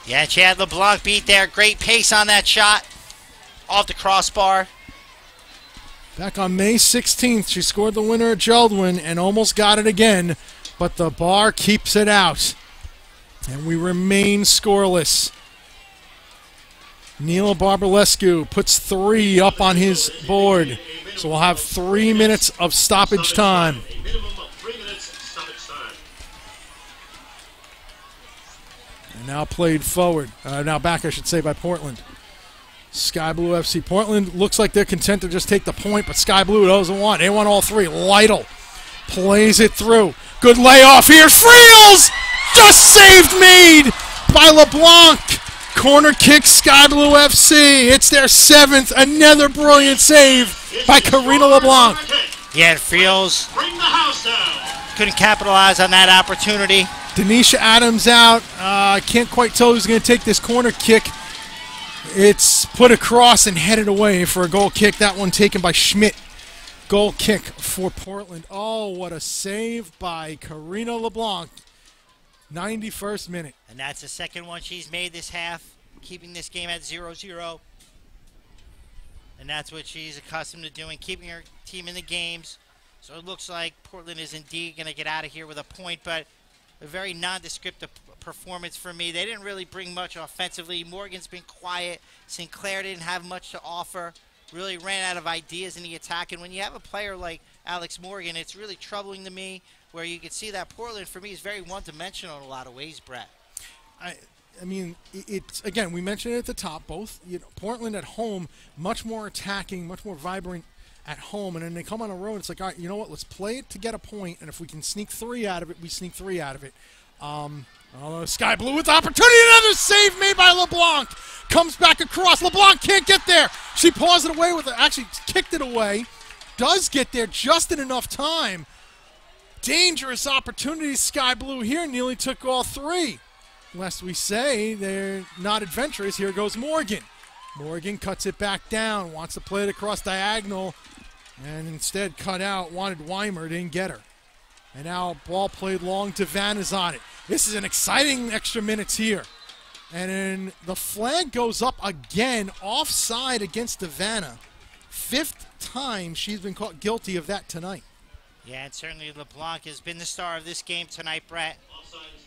Yeah, Chad LeBlanc beat there. Great pace on that shot. Off the crossbar. Back on May 16th, she scored the winner at Geldwin and almost got it again, but the bar keeps it out. And we remain scoreless. Neil Barbalescu puts 3 up on his board. So we'll have 3 minutes of stoppage time. A minimum of 3 minutes stoppage time. And now played forward. Now back, I should say, by Portland. Sky Blue FC. Portland looks like they're content to just take the point, but Sky Blue doesn't want. They want all 3. Lytle plays it through. Good layoff here. Friels! Just saved made by LeBlanc. Corner kick, Sky Blue FC. It's their 7th. Another brilliant save by Karina LeBlanc. Yeah, it feels. Bring the house down. Couldn't capitalize on that opportunity. Denisha Adams out. I can't quite tell who's going to take this corner kick. It's put across and headed away for a goal kick. That one taken by Schmidt. Goal kick for Portland. Oh, what a save by Karina LeBlanc. 91st minute. And that's the second one she's made this half, keeping this game at 0-0. And that's what she's accustomed to doing, keeping her team in the games. So it looks like Portland is indeed going to get out of here with a point, but a very nondescript performance for me. They didn't really bring much offensively. Morgan's been quiet. Sinclair didn't have much to offer. Really ran out of ideas in the attack. And when you have a player like Alex Morgan, it's really troubling to me, where you can see that Portland, for me, is very one-dimensional in a lot of ways, Brett. I mean, it's again, we mentioned it at the top. Both Portland at home, much more attacking, much more vibrant at home, and then they come on a road. It's like, all right, you know what? Let's play it to get a point, and if we can sneak 3 out of it, we sneak 3 out of it. Sky Blue with opportunity. Another save made by LeBlanc. Comes back across. LeBlanc can't get there. She paws it away with it. Actually kicked it away. Does get there just in enough time. Dangerous opportunities, Sky Blue here. Nearly took all 3. Lest we say they're not adventurous. Here goes Morgan. Morgan cuts it back down. Wants to play it across diagonal. And instead cut out. Wanted Weimer. Didn't get her. And now ball played long. Devanna's on it. This is an exciting extra minutes here. And then the flag goes up again. Offside against Devanna. 5th time she's been caught guilty of that tonight. Yeah, and certainly LeBlanc has been the star of this game tonight, Brett.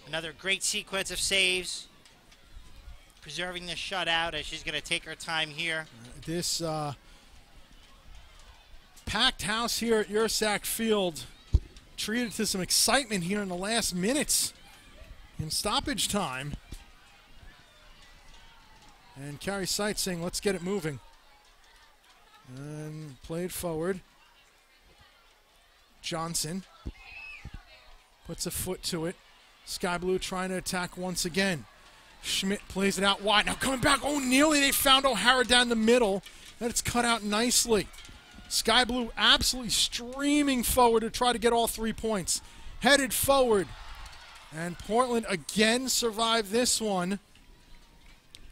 Another great sequence of saves. Preserving the shutout as she's going to take her time here. This packed house here at Ursack Field treated to some excitement here in the last minutes in stoppage time. And Carrie Seitz saying, let's get it moving. And played forward. Johnson puts a foot to it. Sky Blue trying to attack once again. Schmidt plays it out wide. Now coming back. Oh, nearly they found O'Hara down the middle. That's cut out nicely. Sky Blue absolutely streaming forward to try to get all 3 points. Headed forward. And Portland again survived this one.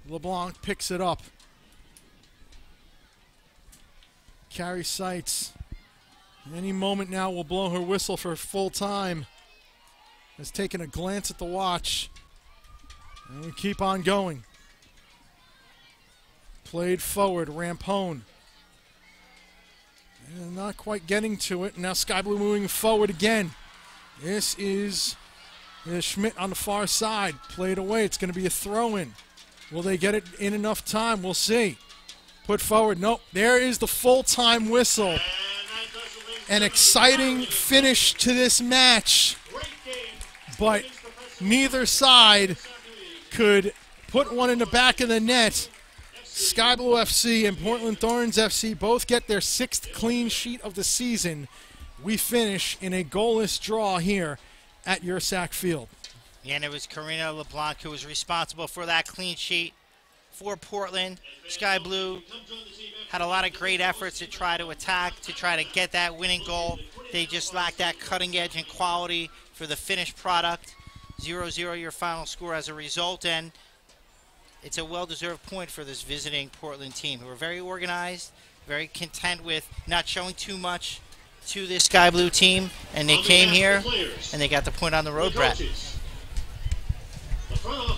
LeBlanc picks it up. Carrie Seitz. Any moment now will blow her whistle for full time. Has taken a glance at the watch. And we keep on going. Played forward, Rampone. And not quite getting to it. Now Sky Blue moving forward again. This is Schmidt on the far side. Played away. It's going to be a throw-in. Will they get it in enough time? We'll see. Put forward. Nope. There is the full-time whistle. An exciting finish to this match. But neither side could put one in the back of the net. Sky Blue FC and Portland Thorns FC both get their 6th clean sheet of the season. We finish in a goalless draw here at Ursac Field. Yeah, and it was Karina LeBlanc who was responsible for that clean sheet for Portland. Sky Blue had a lot of great efforts to try to attack, to try to get that winning goal. They just lacked that cutting edge and quality for the finished product. 0-0 your final score as a result, and it's a well-deserved point for this visiting Portland team, who are very organized, very content with not showing too much to this Sky Blue team, and they came here and they got the point on the road, Brett.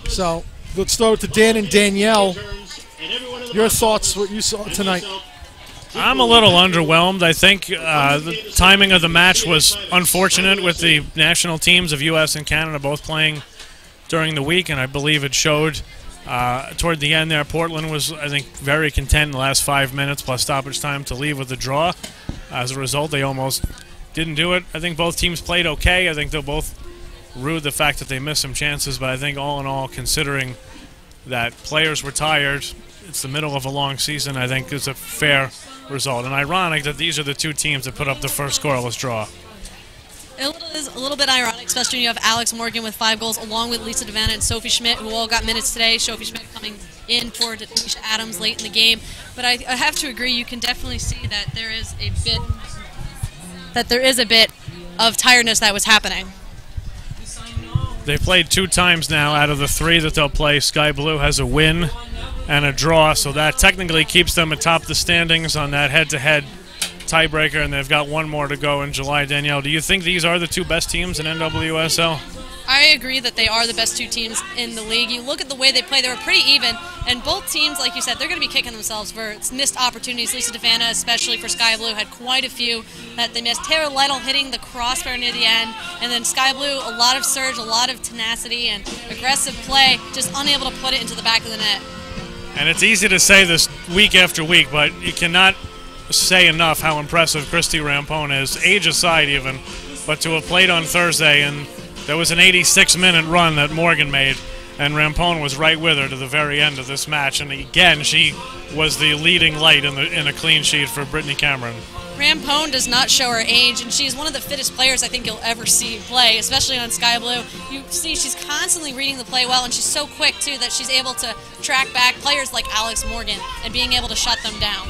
So let's throw it to Dan and Danielle. Your thoughts, what you saw tonight? I'm a little underwhelmed. I think the timing of the match was unfortunate with the national teams of U.S. and Canada both playing during the week, and I believe it showed toward the end there. Portland was, I think, very content in the last 5 minutes plus stoppage time to leave with a draw. As a result, they almost didn't do it. I think both teams played okay. I think they'll both rue the fact that they missed some chances, but I think all in all, considering that players were tired, it's the middle of a long season, I think it's a fair result. And ironic that these are the two teams that put up the first scoreless draw. It is a little bit ironic, especially when you have Alex Morgan with 5 goals, along with Lisa DeVanna and Sophie Schmidt, who all got minutes today. Sophie Schmidt coming in for Tanisha Adams late in the game. But I have to agree, you can definitely see that there is a bit of tiredness that was happening. They played 2 times now out of the 3 that they'll play. Sky Blue has a win and a draw, so that technically keeps them atop the standings on that head-to-head tiebreaker, and they've got 1 more to go in July. Danielle, do you think these are the 2 best teams in NWSL? I agree that they are the best 2 teams in the league. You look at the way they play, they were pretty even, and both teams, like you said, they're going to be kicking themselves for missed opportunities. Lisa DeVanna, especially for Sky Blue, had quite a few that they missed. Tara Lytle hitting the crossbar near the end, and then Sky Blue, a lot of surge, a lot of tenacity, and aggressive play, just unable to put it into the back of the net. And it's easy to say this week after week, but you cannot say enough how impressive Christy Rampone is, age aside even, but to have played on Thursday, and there was an 86-minute run that Morgan made, and Rampone was right with her to the very end of this match, and again, she was the leading light in a clean sheet for Brittany Cameron. Rampone does not show her age, and she's one of the fittest players I think you'll ever see play, especially on Sky Blue. You see she's constantly reading the play well, and she's so quick, too, that she's able to track back players like Alex Morgan and being able to shut them down.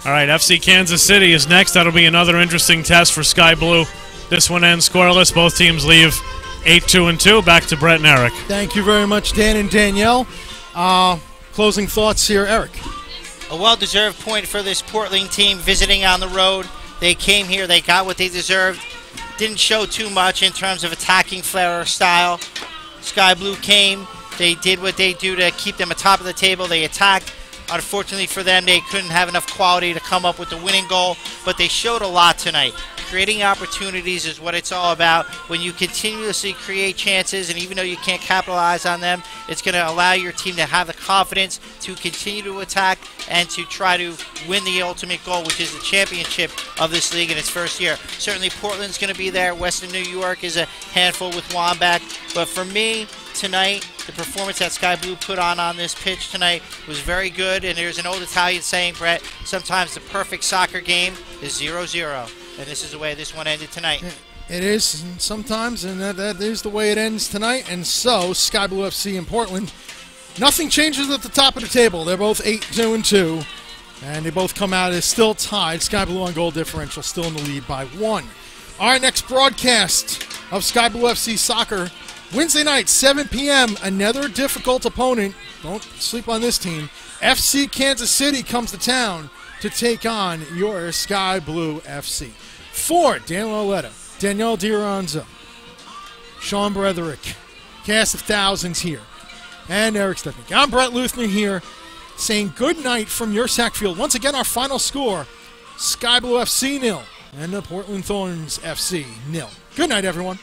All right, FC Kansas City is next. That'll be another interesting test for Sky Blue. This one ends scoreless. Both teams leave 8-2-2. Back to Brett and Eric. Thank you very much, Dan and Danielle. Closing thoughts here, Eric. A well-deserved point for this Portland team visiting on the road. They came here, they got what they deserved. Didn't show too much in terms of attacking flair or style. Sky Blue came, they did what they do to keep them atop of the table. They attacked. Unfortunately for them, they couldn't have enough quality to come up with the winning goal, but they showed a lot tonight. Creating opportunities is what it's all about. When you continuously create chances, and even though you can't capitalize on them, it's going to allow your team to have the confidence to continue to attack and to try to win the ultimate goal, which is the championship of this league in its first year. Certainly Portland's going to be there. Western New York is a handful with Wambach. But for me, tonight, the performance that Sky Blue put on this pitch tonight was very good. And there's an old Italian saying, Brett, sometimes the perfect soccer game is 0-0. And this is the way this one ended tonight. It is sometimes, and that is the way it ends tonight. And so, Sky Blue FC in Portland, nothing changes at the top of the table. They're both 8-2-2, and they both come out as still tied. Sky Blue on goal differential, still in the lead by 1. Our next broadcast of Sky Blue FC Soccer, Wednesday night, 7 p.m., another difficult opponent. Don't sleep on this team. FC Kansas City comes to town. to take on your Sky Blue FC. For Dan Lauletta, Danielle D'Aronzo, Sean Bretherick, cast of thousands here, and Eric Stepnick. I'm Brett Luthner here, saying good night from your Sackfield. Once again, our final score, Sky Blue FC 0 and the Portland Thorns FC 0. Good night, everyone.